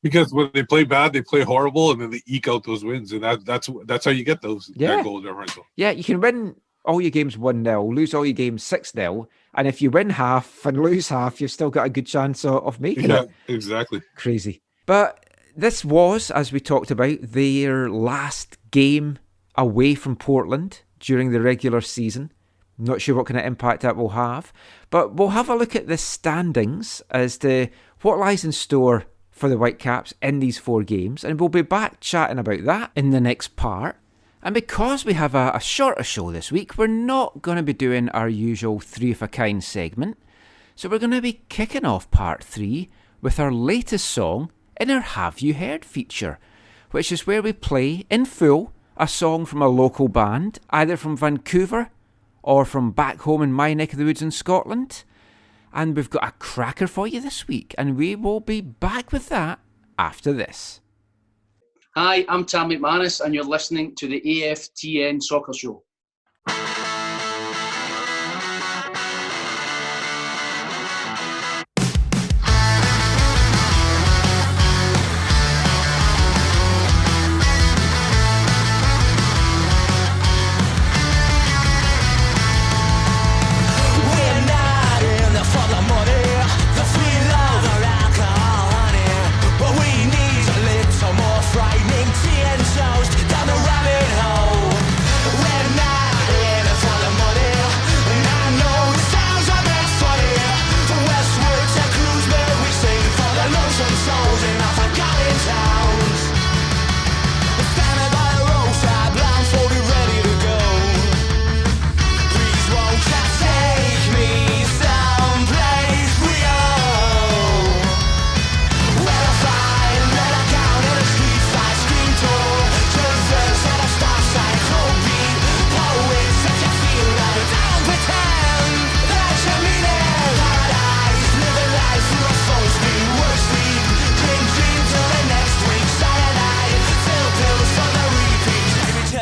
S3: Because when they play bad, they play horrible, and then they eke out those wins, and that's how you get that goal differential.
S2: Yeah, you can win all your games 1-0, lose all your games 6-0, and if you win half and lose half, you've still got a good chance of making it.
S3: Yeah, exactly.
S2: Crazy. But this was, as we talked about, their last game away from Portland during the regular season. Not sure what kind of impact that will have, but we'll have a look at the standings as to what lies in store for the Whitecaps in these 4 games, and we'll be back chatting about that in the next part. And because we have a shorter show this week, we're not going to be doing our usual 3 of a kind segment, so we're going to be kicking off part 3 with our latest song in our Have You Heard feature, which is where we play in full a song from a local band, either from Vancouver or from back home in my neck of the woods in Scotland. And we've got a cracker for you this week, and we will be back with that after this.
S8: Hi, I'm Tam McManus, and you're listening to the AFTN Soccer Show.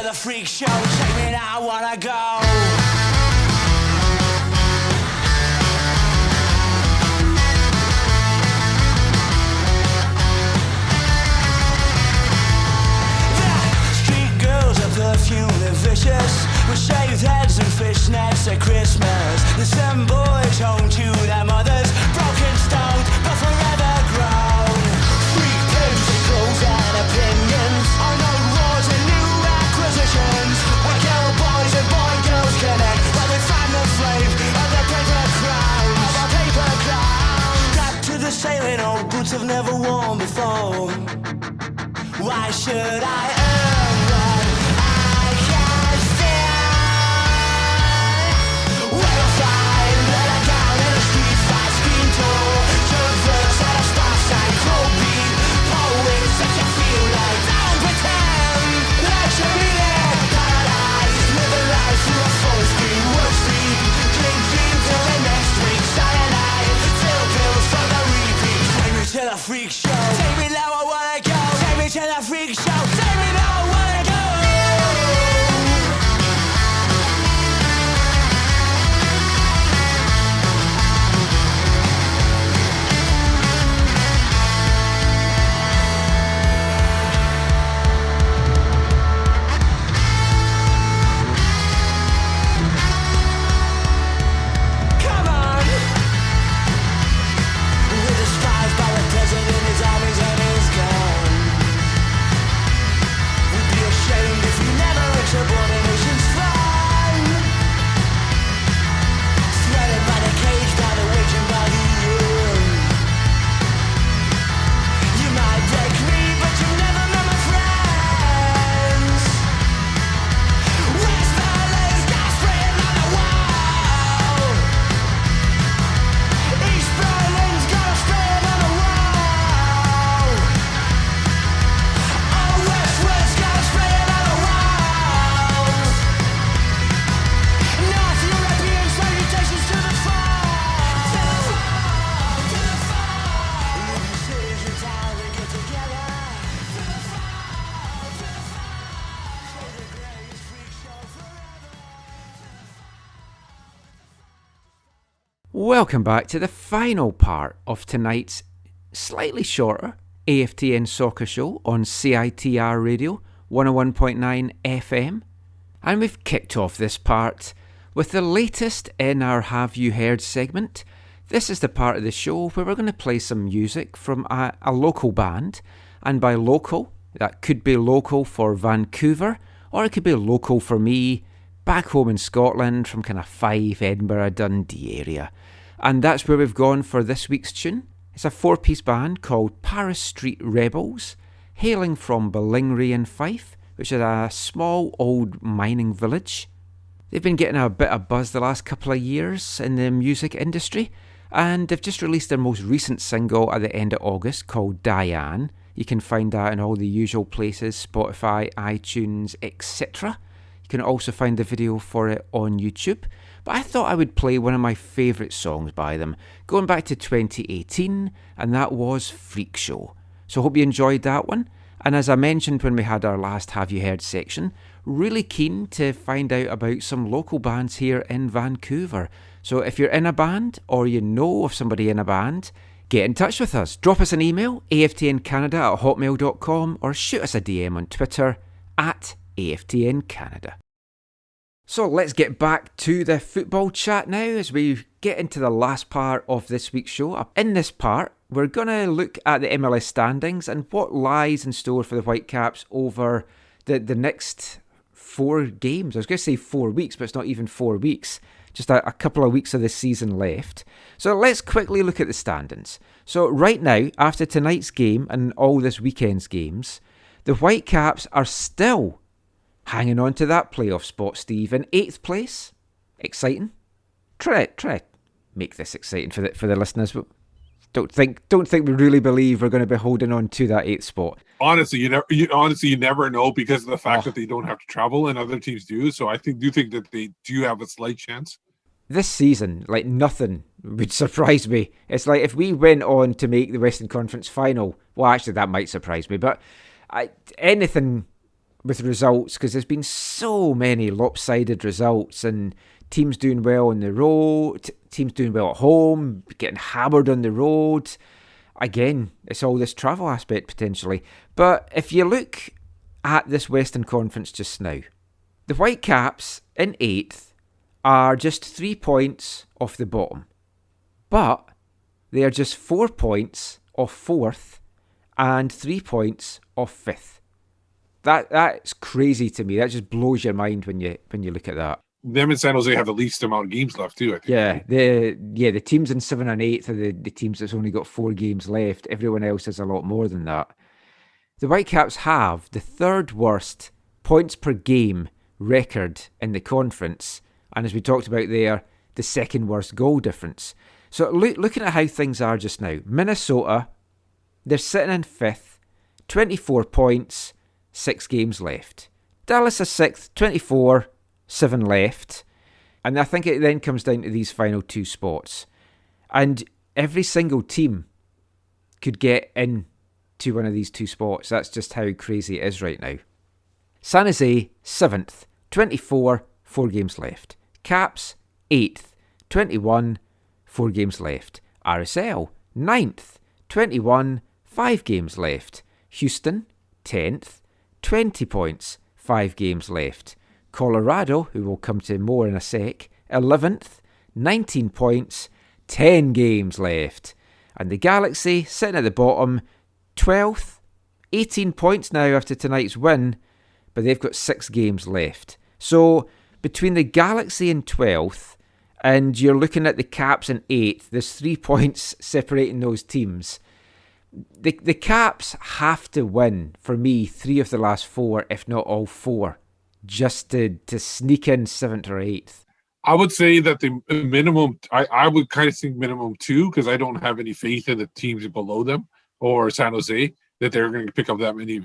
S8: Freakshow, take me now, I wanna go. The street girls are perfumed and vicious, with shaved heads and fishnets at Christmas. The some boys home to their mothers, broken stones but forever grown. Freak pimps, clothes and opinions, on old wars and new acquisitions. Where girl boys and boy girls connect, where they find the flame of the paper crowns. Of our paper crowns. Strapped to the sailing, old boots I've never worn before. Why should I earn what I can't stand? Where to find, let her down in a street fight, screen door. Traverse at a star sign, cold beat. Poets that you feel like, don't pretend that you're in it. Paradise, live a life through a full screen, work street. Clean dreams till the next week, cyanide. Fill pills for the repeat. Take me to the freak show. Take me now, I wanna go. Take me to the freak show. Take me now.
S2: Welcome back to the final part of tonight's slightly shorter AFTN Soccer Show on CITR Radio 101.9 FM. And we've kicked off this part with the latest in our Have You Heard segment. This is the part of the show where we're going to play some music from a local band. And by local, that could be local for Vancouver, or it could be local for me back home in Scotland from kind of Fife, Edinburgh, Dundee area. And that's where we've gone for this week's tune. It's a 4-piece band called Paris Street Rebels, hailing from Ballingry in Fife, which is a small old mining village. They've been getting a bit of buzz the last couple of years in the music industry, and they've just released their most recent single at the end of August called Diane. You can find that in all the usual places, Spotify, iTunes, etc. You can also find the video for it on YouTube. But I thought I would play one of my favourite songs by them, going back to 2018, and that was Freakshow. So I hope you enjoyed that one. And as I mentioned when we had our last Have You Heard section, really keen to find out about some local bands here in Vancouver. So if you're in a band, or you know of somebody in a band, get in touch with us. Drop us an email, aftncanada@hotmail.com, or shoot us a DM on Twitter @AFTNCanada. So let's get back to the football chat now as we get into the last part of this week's show. In this part, we're going to look at the MLS standings and what lies in store for the Whitecaps over the next 4 games. I was going to say 4 weeks, but it's not even 4 weeks. Just a couple of weeks of the season left. So let's quickly look at the standings. So right now, after tonight's game and all this weekend's games, the Whitecaps are still hanging on to that playoff spot, Steve, in 8th place. Exciting. Try make this exciting for the listeners. But don't think we really believe we're going to be holding on to that 8th spot.
S3: Honestly, you never know because of the fact that they don't have to travel and other teams do. So I think that they do have a slight chance.
S2: This season, like, nothing would surprise me. It's like if we went on to make the Western Conference final, well, actually that might surprise me, but anything with results, because there's been so many lopsided results and teams doing well on the road, teams doing well at home, getting hammered on the road. Again, it's all this travel aspect potentially. But if you look at this Western Conference just now, the Whitecaps in 8th are just 3 points off the bottom. But they are just 4 points off 4th and 3 points off 5th. That's crazy to me. That just blows your mind when you look at that.
S3: Them and San Jose have the least amount of games left too, I think.
S2: The teams in 7th and 8th are the teams that's only got 4 games left. Everyone else has a lot more than that. The Whitecaps have the 3rd worst points per game record in the conference, and as we talked about there, the 2nd worst goal difference. So looking at how things are just now, Minnesota, they're sitting in 5th, 24 points, 6 games left. Dallas is 6th, 24, 7 left. And I think it then comes down to these final 2 spots. And every single team could get in to one of these 2 spots. That's just how crazy it is right now. San Jose, 7th, 24, 4 games left. Caps, 8th, 21, 4 games left. RSL, 9th, 21, 5 games left. Houston, 10th, 20 points, 5 games left. Colorado, who we'll come to more in a sec, 11th, 19 points, 10 games left. And the Galaxy, sitting at the bottom, 12th, 18 points now after tonight's win, but they've got 6 games left. So between the Galaxy in 12th and you're looking at the Caps in 8th, there's 3 points separating those teams. The Caps have to win, for me, 3 of the last 4, if not all 4, just to sneak in 7th or 8th.
S3: I would say that the minimum, I would kind of think minimum 2, because I don't have any faith in the teams below them or San Jose that they're going to pick up that many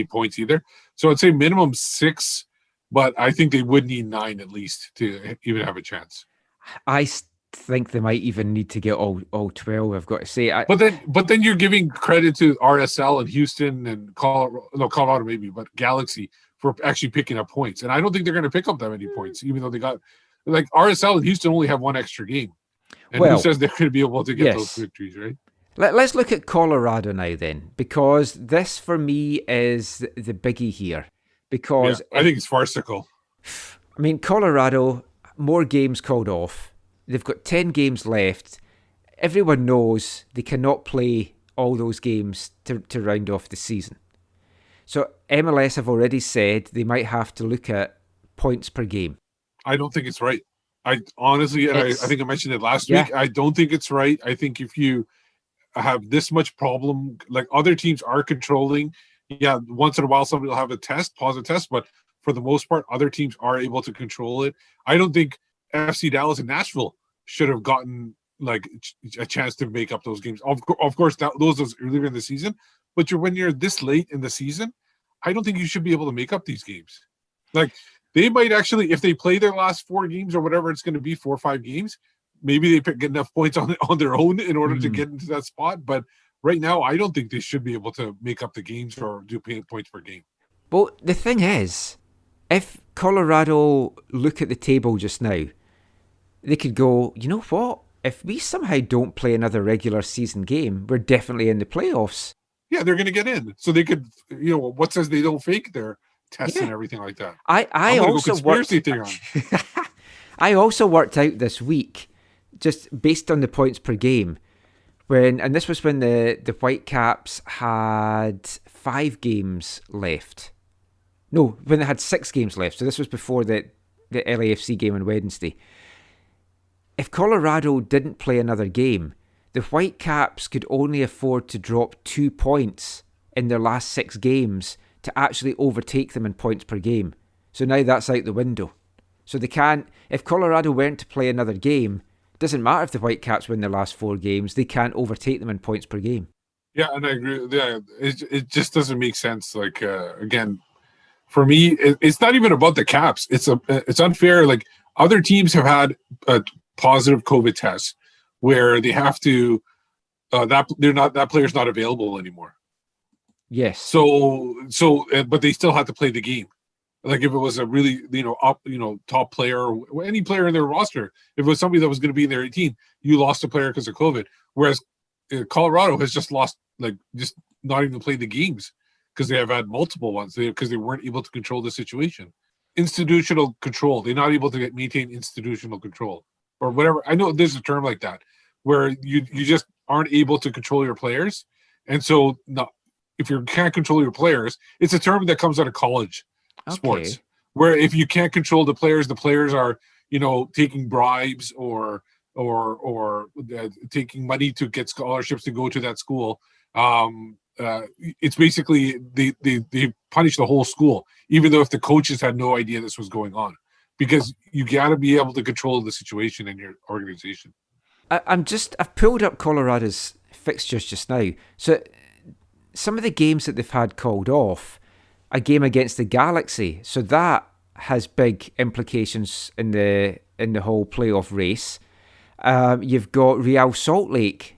S3: points either. So I'd say minimum 6, but I think they would need 9 at least to even have a chance.
S2: I think they might even need to get all 12, I've got to say.
S3: But then you're giving credit to RSL and Houston and Colorado maybe, but Galaxy for actually picking up points. And I don't think they're going to pick up that many points, even though they got like RSL and Houston only have one extra game. And
S2: Well,
S3: who says they're going to be able to get
S2: yes.
S3: those victories, right?
S2: Let's look at Colorado now then, because this for me is the biggie here. Because
S3: I think it's farcical.
S2: I mean, Colorado, more games called off. They've got 10 games left. Everyone knows they cannot play all those games to round off the season. So MLS have already said they might have to look at points per game.
S3: I don't think it's right. I honestly, and I think I mentioned it last week, I don't think it's right. I think if you have this much problem, like other teams are controlling, once in a while somebody will have a positive test, but for the most part, other teams are able to control it. I don't think FC Dallas and Nashville should have gotten like a chance to make up those games. Of course, those was earlier in the season, but when you're this late in the season, I don't think you should be able to make up these games. Like they might actually, if they play their last 4 games or whatever it's going to be, 4 or 5 games, maybe they get enough points on their own in order to get into that spot. But right now, I don't think they should be able to make up the games or do points per game.
S2: Well, the thing is, if Colorado look at the table just now, they could go, you know what? If we somehow don't play another regular season game, we're definitely in the playoffs.
S3: Yeah, they're going to get in. So they could, what says they don't fake their tests and everything like that?
S2: I also
S3: conspiracy theory on.
S2: I also worked out this week, just based on the points per game, and this was when the Whitecaps had 5 games left. No, when they had 6 games left. So this was before the LAFC game on Wednesday. If Colorado didn't play another game, the Whitecaps could only afford to drop 2 points in their last 6 games to actually overtake them in points per game. So now that's out the window. So they can't, if Colorado weren't to play another game, it doesn't matter if the Whitecaps win their last 4 games, they can't overtake them in points per game.
S3: Yeah, and I agree. Yeah, it just doesn't make sense. Like, again, for me, it's not even about the Caps. It's unfair. Like, other teams have had positive COVID tests where they have to that player's not available anymore.
S2: Yes.
S3: So but they still had to play the game. Like if it was a really top player or any player in their roster, if it was somebody that was going to be in their 18, you lost a player because of COVID. Whereas Colorado has just lost, like, just not even played the games because they have had multiple ones because they weren't able to control the situation. Institutional control. They're not able to maintain institutional control or whatever. I know there's a term like that where you just aren't able to control your players. And so if you can't control your players, it's a term that comes out of college sports, where if you can't control the players are, taking bribes or taking money to get scholarships to go to that school. It's basically they punish the whole school, even though if the coaches had no idea this was going on, because you got to be able to control the situation in your organization.
S2: I've pulled up Colorado's fixtures just now. So some of the games that they've had called off, a game against the Galaxy, so that has big implications in the whole playoff race. You've got Real Salt Lake.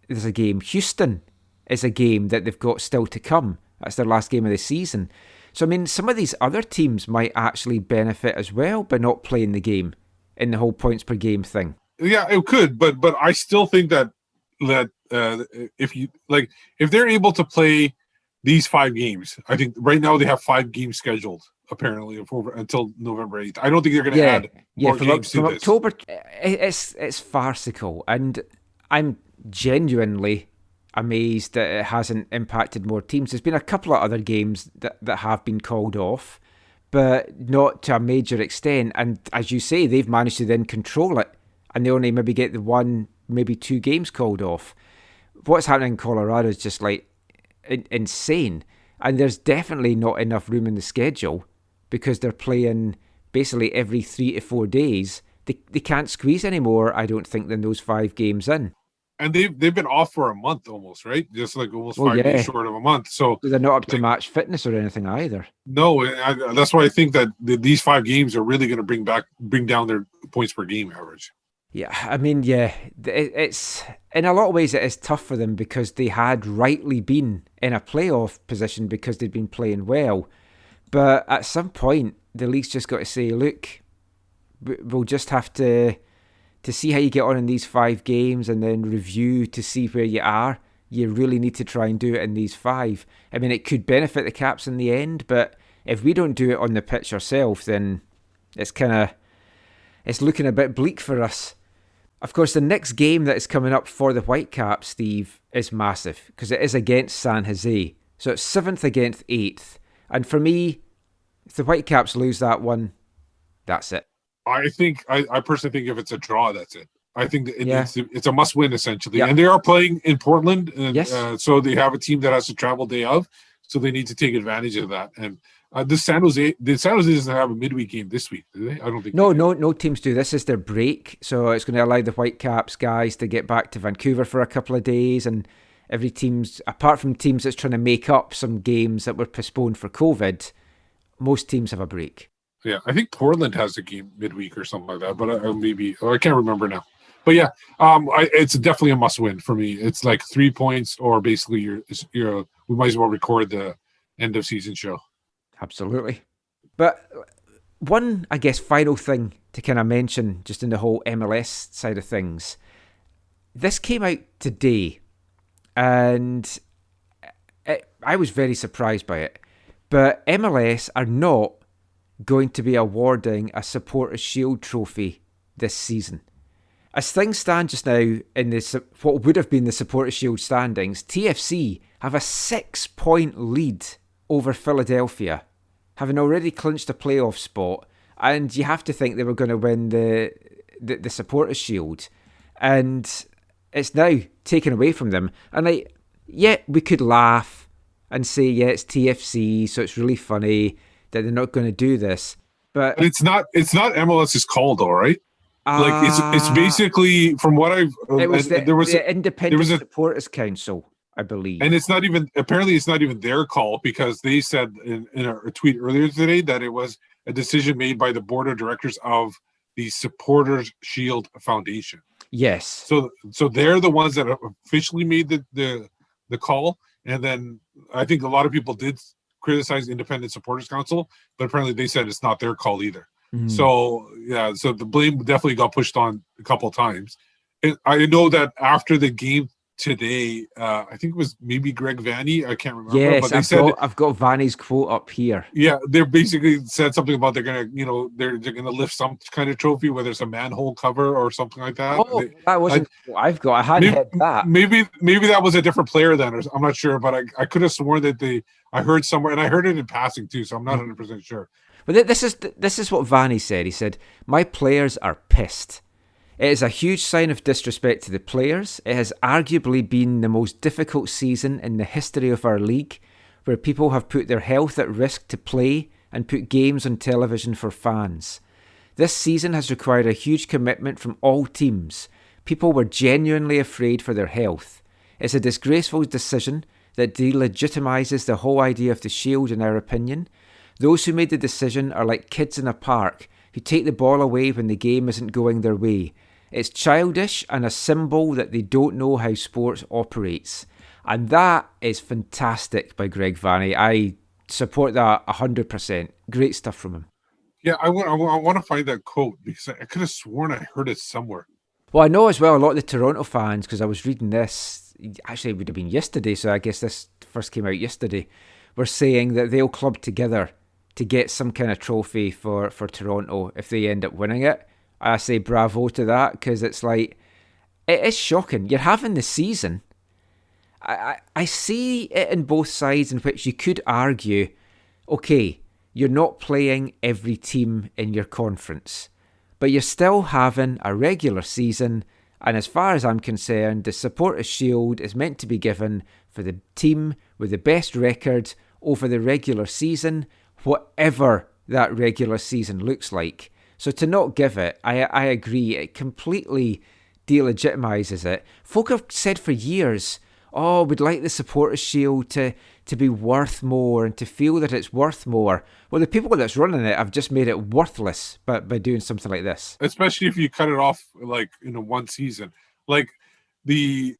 S2: There's a game. Houston is a game that they've got still to come. That's their last game of the season. So I mean, some of these other teams might actually benefit as well by not playing the game in the whole points per game thing.
S3: Yeah, it could, but I still think that if they're able to play these 5 games, I think right now they have 5 games scheduled apparently until November 8th. I don't think they're going to add more games to this.
S2: October, it's farcical, and I'm genuinely amazed that it hasn't impacted more teams. There's been a couple of other games that have been called off, but not to a major extent. And as you say, they've managed to then control it, and they only maybe get the 1, maybe 2 games called off. What's happening in Colorado is just like insane. And there's definitely not enough room in the schedule because they're playing basically every 3 to 4 days. They can't squeeze any more, I don't think, than those 5 games in.
S3: And they've been off for a month almost, right? Just like almost 5 days short of a month. So
S2: they're not up to match fitness or anything either.
S3: No, that's why I think that these 5 games are really going to bring down their points per game average.
S2: Yeah, I mean, it's in a lot of ways it is tough for them because they had rightly been in a playoff position because they'd been playing well. But at some point, the league's just got to say, look, we'll just have to see how you get on in these 5 games and then review to see where you are. You really need to try and do it in these 5. I mean, it could benefit the Caps in the end, but if we don't do it on the pitch ourselves, then it's looking a bit bleak for us. Of course, the next game that is coming up for the Whitecaps, Steve, is massive because it is against San Jose. So it's 7th against 8th. And for me, if the Whitecaps lose that one, that's it.
S3: I personally think if it's a draw, that's it. I think that it's a must-win, essentially.
S2: Yeah.
S3: And they are playing in Portland, and
S2: Yes.
S3: So they have a team that has to travel day of, so they need to take advantage of that. And the San Jose doesn't have a midweek game this week, do they? I don't think.
S2: No teams do. This is their break, so it's going to allow the Whitecaps guys to get back to Vancouver for a couple of days, and every team's, apart from teams that's trying to make up some games that were postponed for COVID, most teams have a break.
S3: Yeah, I think Portland has a game midweek or something like that, but I can't remember now. But yeah, it's definitely a must-win for me. It's like 3 points, or basically we might as well record the end of season show.
S2: Absolutely. But one, I guess, final thing to kind of mention just in the whole MLS side of things. This came out today, and I was very surprised by it. But MLS are not going to be awarding a Supporters' Shield trophy this season. As things stand just now in what would have been the Supporters' Shield standings, TFC have a 6-point lead over Philadelphia, having already clinched a playoff spot, and you have to think they were going to win the Supporters' Shield, and it's now taken away from them. And we could laugh and say, yeah, it's TFC, so it's really funny that they're not going to do this, but
S3: it's not MLS's call though, right? Like it's basically, from what I've
S2: it was the Independent
S3: Supporters
S2: Council, I believe,
S3: and it's not even their call, because they said in a tweet earlier today that it was a decision made by the board of directors of the Supporters Shield Foundation.
S2: Yes.
S3: So they're the ones that officially made the call, and then I think a lot of people did criticize Independent Supporters Council, but apparently they said it's not their call either. So the blame definitely got pushed on a couple of times. And I know that after the game today, I think it was maybe Greg Vanney, I can't remember.
S2: Yes,
S3: but
S2: I've got Vanney's quote up here.
S3: Yeah, they basically said something about they're gonna lift some kind of trophy, whether it's a manhole cover or something like that.
S2: Oh, that wasn't what I've got. I hadn't heard that.
S3: Maybe that was a different player then, or I'm not sure, but I could have sworn that I heard somewhere, and I heard it in passing too, so I'm not 100% sure.
S2: But this is what Vanney said. He said, "My players are pissed. It is a huge sign of disrespect to the players. It has arguably been the most difficult season in the history of our league, where people have put their health at risk to play and put games on television for fans. This season has required a huge commitment from all teams. People were genuinely afraid for their health. It's a disgraceful decision that delegitimizes the whole idea of the Shield, in our opinion. Those who made the decision are like kids in a park who take the ball away when the game isn't going their way. It's childish and a symbol that they don't know how sports operates." And that is fantastic by Greg Vanney. I support that 100%. Great stuff from him.
S3: Yeah, I want to find that quote, because I could have sworn I heard it somewhere.
S2: Well, I know as well a lot of the Toronto fans, because I was reading this, actually it would have been yesterday, so I guess this first came out yesterday, were saying that they'll club together to get some kind of trophy for Toronto if they end up winning it. I say bravo to that, because it's like, it is shocking. You're having the season. I see it in both sides, in which you could argue, okay, you're not playing every team in your conference, but you're still having a regular season, and as far as I'm concerned, the Supporters' Shield is meant to be given for the team with the best record over the regular season, whatever that regular season looks like. So to not give it, I agree, it completely delegitimizes it. Folk have said for years, we'd like the Supporters' Shield to be worth more and to feel that it's worth more. Well, the people that's running it have just made it worthless by doing something like this.
S3: Especially if you cut it off like one season. Like the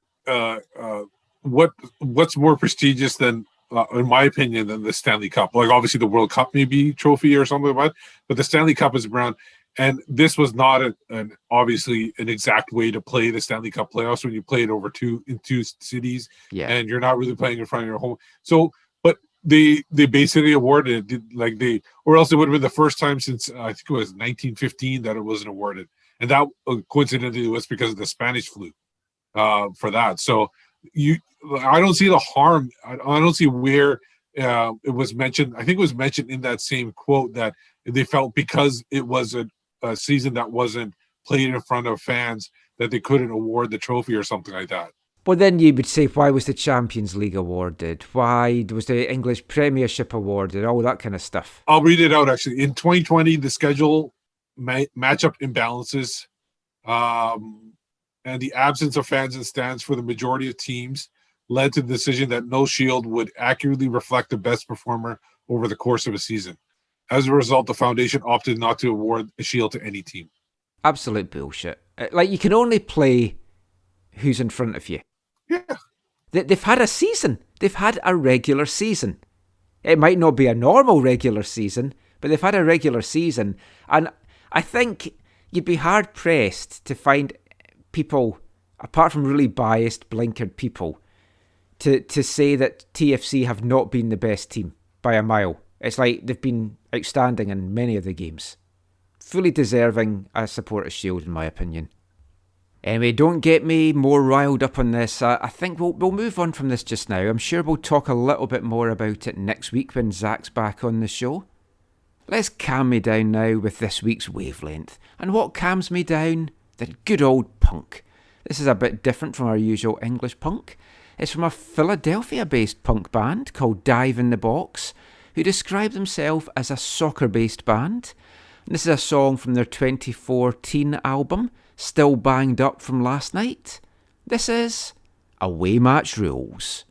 S3: what's more prestigious than, in my opinion, than the Stanley Cup? Like obviously the World Cup maybe trophy or something like that, but the Stanley Cup is around. And this was not obviously an exact way to play the Stanley Cup playoffs when you play it in two cities, and you're not really playing in front of your home. So, but they basically awarded it or else it would have been the first time since I think it was 1915 that it wasn't awarded, and that coincidentally was because of the Spanish flu for that. So I don't see the harm. I don't see where it was mentioned. I think it was mentioned in that same quote that they felt because it was a season that wasn't played in front of fans that they couldn't award the trophy or something like that.
S2: But then you would say, why was the Champions League awarded? Why was the English Premiership awarded? All that kind of stuff.
S3: I'll read it out, actually. In 2020, the schedule matchup imbalances and the absence of fans in stands for the majority of teams led to the decision that no shield would accurately reflect the best performer over the course of a season. As a result, the foundation opted not to award a shield to any team.
S2: Absolute bullshit. Like, you can only play who's in front of you.
S3: Yeah.
S2: They've had a season. They've had a regular season. It might not be a normal regular season, but they've had a regular season. And I think you'd be hard-pressed to find people, apart from really biased, blinkered people, to say that TFC have not been the best team by a mile. It's like they've been outstanding in many of the games. Fully deserving a Supporters' Shield, in my opinion. Anyway, don't get me more riled up on this. I think we'll move on from this just now. I'm sure we'll talk a little bit more about it next week when Zach's back on the show. Let's calm me down now with this week's Wavelength. And what calms me down? The good old punk. This is a bit different from our usual English punk. It's from a Philadelphia-based punk band called Dive in the Box, who describe themselves as a soccer-based band. And this is a song from their 2014 album, Still Banged Up from Last Night. This is Away Match Rules.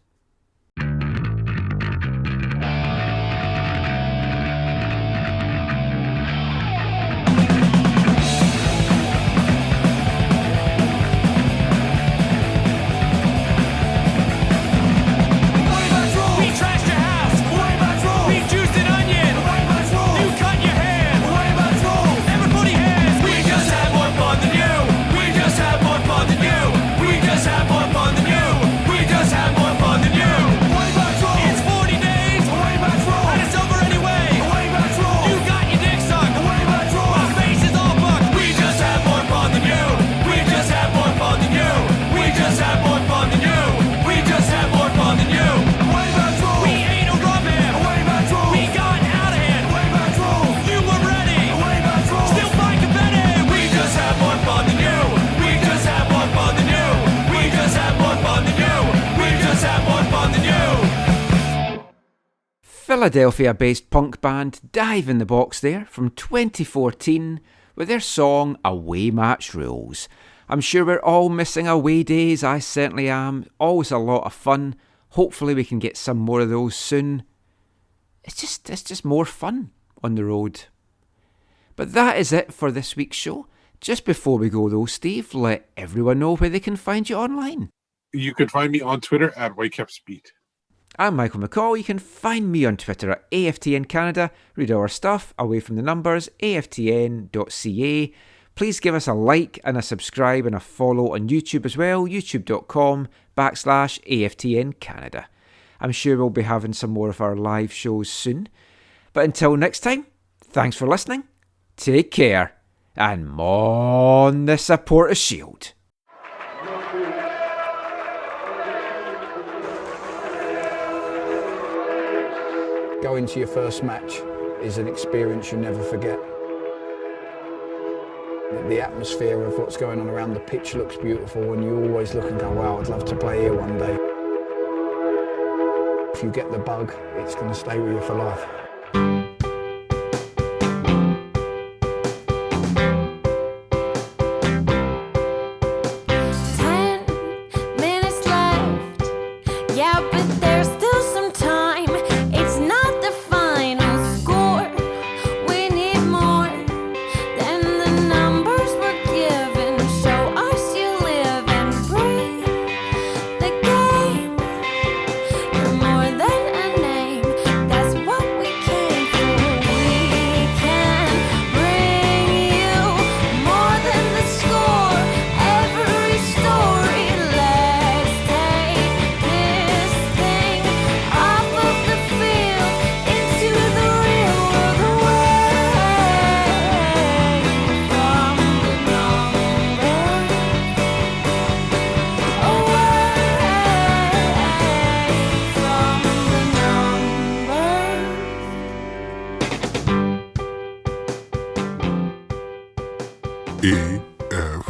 S2: Philadelphia-based punk band Dive in the Box there from 2014 with their song Away Match Rules. I'm sure we're all missing away days, I certainly am. Always a lot of fun. Hopefully we can get some more of those soon. It's just more fun on the road. But that is it for this week's show. Just before we go though, Steve, let everyone know where they can find you online.
S3: You can find me on Twitter at WhitecapsBeat.
S2: I'm Michael McCall. You can find me on Twitter at AFTN Canada. Read our stuff away from the numbers, aftn.ca. Please give us a like and a subscribe and a follow on YouTube as well, youtube.com/AFTN Canada. I'm sure we'll be having some more of our live shows soon. But until next time, thanks for listening, take care, and mon the Supporters' Shield.
S9: Going to your first match is an experience you never forget. The atmosphere of what's going on around the pitch looks beautiful, and you always look and go, wow, I'd love to play here one day. If you get the bug, it's going to stay with you for life.
S10: More than a name, that's what we came for. AFTN